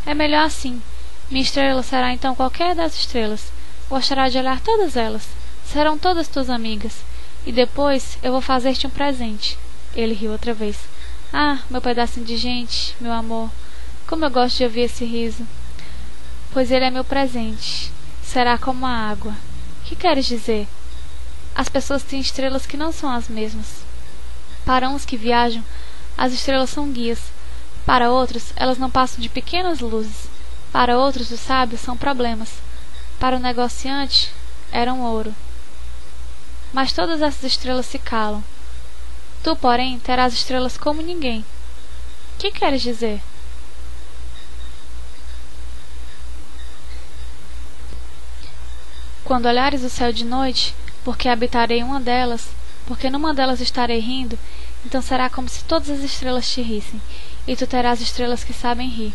É melhor assim. Minha estrela será então qualquer das estrelas. Gostará de olhar todas elas. Serão todas tuas amigas. E depois eu vou fazer-te um presente. Ele riu outra vez. Ah, meu pedacinho de gente, meu amor. Como eu gosto de ouvir esse riso. Pois ele é meu presente. Será como a água. Que queres dizer? As pessoas têm estrelas que não são as mesmas. Para uns que viajam, as estrelas são guias. Para outros, elas não passam de pequenas luzes. Para outros, os sábios são problemas. Para o negociante, eram ouro. Mas todas essas estrelas se calam. Tu, porém, terás estrelas como ninguém. Que queres dizer? Quando olhares o céu de noite, porque habitarei uma delas, porque numa delas estarei rindo, então será como se todas as estrelas te rissem, e tu terás estrelas que sabem rir.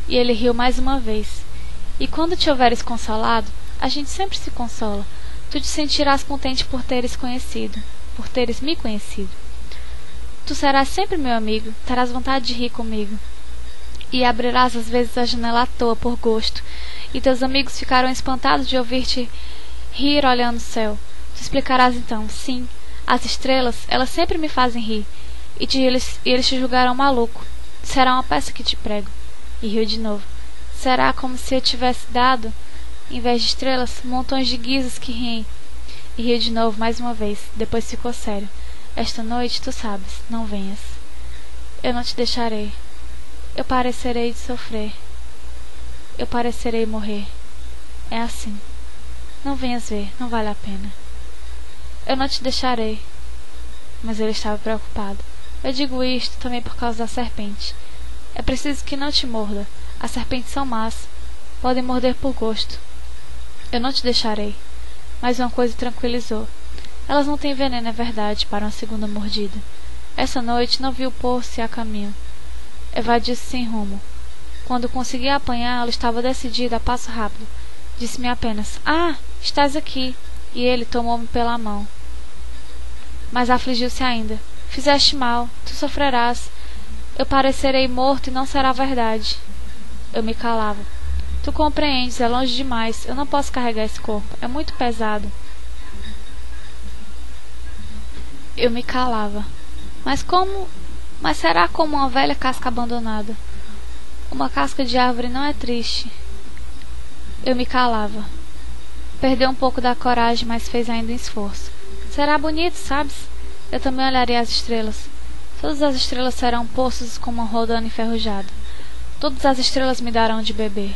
E ele riu mais uma vez. E quando te houveres consolado, a gente sempre se consola, tu te sentirás contente por teres me conhecido. Tu serás sempre meu amigo, terás vontade de rir comigo. E abrirás às vezes a janela à toa, por gosto, e teus amigos ficarão espantados de ouvir-te rir olhando o céu. Tu explicarás então, sim, as estrelas, elas sempre me fazem rir, e eles te julgarão maluco. Será uma peça que te prego. E riu de novo. Será como se eu tivesse dado, em vez de estrelas, montões de guizos que riem. E riu de novo mais uma vez, depois ficou sério. Esta noite, tu sabes, não venhas. Eu não te deixarei. Eu parecerei de sofrer. Eu parecerei morrer. É assim. Não venhas ver, não vale a pena. Eu não te deixarei. Mas ele estava preocupado. Eu digo isto também por causa da serpente. É preciso que não te morda. As serpentes são más. Podem morder por gosto. Eu não te deixarei. Mas uma coisa o tranquilizou. Elas não têm veneno, é verdade, para uma segunda mordida. Essa noite não viu pôr-se a caminho. Evadiu-se sem rumo. Quando consegui apanhá-lo, estava decidido a passo rápido. Disse-me apenas, ah, estás aqui. E ele tomou-me pela mão. Mas afligiu-se ainda. Fizeste mal, tu sofrerás. Eu parecerei morto e não será verdade. Eu me calava. Tu compreendes, é longe demais. Eu não posso carregar esse corpo. É muito pesado. Eu me calava. Mas será como uma velha casca abandonada. Uma casca de árvore não é triste. Eu me calava. Perdeu um pouco da coragem, mas fez ainda um esforço. Será bonito, sabes? Eu também olharei as estrelas. Todas as estrelas serão poços como uma rodana enferrujada. Todas as estrelas me darão de beber.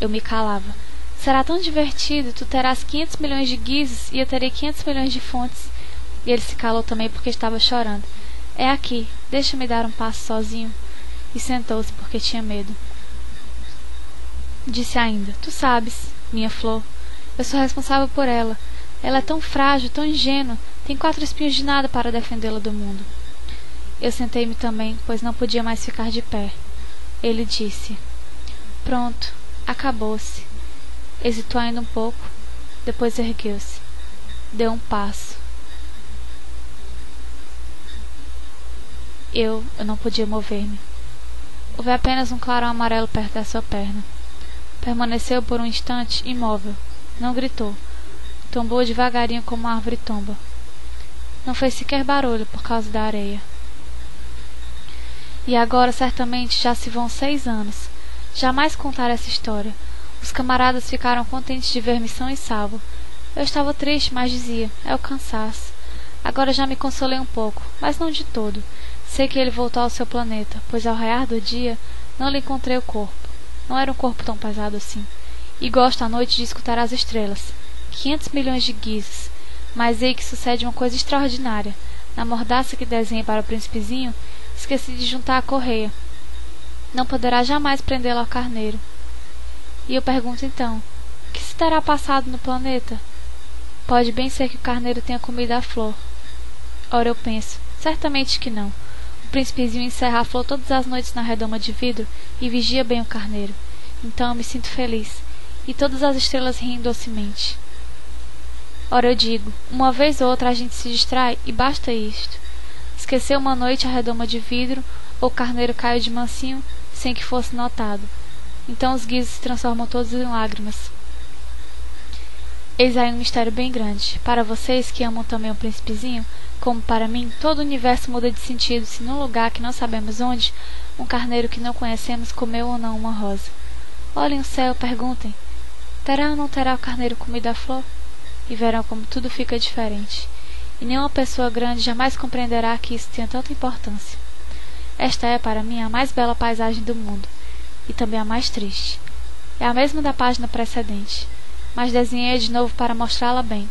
Eu me calava. Será tão divertido, tu terás 500 milhões de guizos e eu terei 500 milhões de fontes. E ele se calou também porque estava chorando. É aqui, deixa-me dar um passo sozinho. E sentou-se porque tinha medo. Disse ainda, tu sabes, minha flor, eu sou responsável por ela. Ela é tão frágil, tão ingênua, tem 4 espinhos de nada para defendê-la do mundo. Eu sentei-me também, pois não podia mais ficar de pé. Ele disse, pronto, acabou-se. Hesitou ainda um pouco, depois ergueu-se. Deu um passo. Eu não podia mover-me. Houve apenas um clarão amarelo perto da sua perna. Permaneceu por um instante imóvel. Não gritou. Tombou devagarinho como uma árvore tomba. Não fez sequer barulho por causa da areia. E agora certamente já se vão 6 anos. Jamais contaram essa história. Os camaradas ficaram contentes de ver-me são e salvo. Eu estava triste, mas dizia, é o cansaço. Agora já me consolei um pouco, mas não de todo. Sei que ele voltou ao seu planeta, pois ao raiar do dia não lhe encontrei o corpo. Não era um corpo tão pesado assim. E gosto à noite de escutar as estrelas. 500 milhões de guizos. Mas ei que sucede uma coisa extraordinária. Na mordaça que desenhei para o príncipezinho, esqueci de juntar a correia. Não poderá jamais prendê-la ao carneiro. E eu pergunto então, o que se terá passado no planeta? Pode bem ser que o carneiro tenha comido a flor. Ora eu penso, certamente que não. O príncipezinho encerra a flor todas as noites na redoma de vidro e vigia bem o carneiro. Então eu me sinto feliz, e todas as estrelas riem docemente. Ora, eu digo, uma vez ou outra a gente se distrai e basta isto. Esqueceu uma noite a redoma de vidro, ou o carneiro caiu de mansinho, sem que fosse notado. Então os guizos se transformam todos em lágrimas. Eis aí um mistério bem grande. Para vocês que amam também o príncipezinho, como para mim, todo o universo muda de sentido se num lugar que não sabemos onde, um carneiro que não conhecemos comeu ou não uma rosa. Olhem o céu, perguntem, terá ou não terá o carneiro comido a flor? E verão como tudo fica diferente. E nenhuma pessoa grande jamais compreenderá que isso tenha tanta importância. Esta é, para mim, a mais bela paisagem do mundo, e também a mais triste. É a mesma da página precedente, mas desenhei de novo para mostrá-la bem.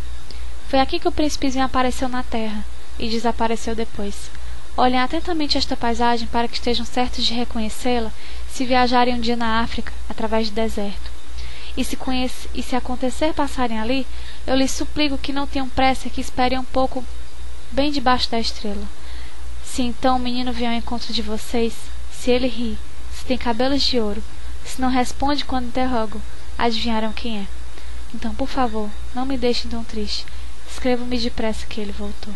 Foi aqui que o príncipezinho apareceu na terra, e desapareceu depois. Olhem atentamente esta paisagem para que estejam certos de reconhecê-la se viajarem um dia na África, através do deserto. E se acontecer passarem ali, eu lhes suplico que não tenham pressa e que esperem um pouco bem debaixo da estrela. Se então o menino vier ao encontro de vocês, se ele ri, se tem cabelos de ouro, se não responde quando interrogo, adivinharão quem é. Então, por favor, não me deixem tão triste. Escrevam-me depressa que ele voltou.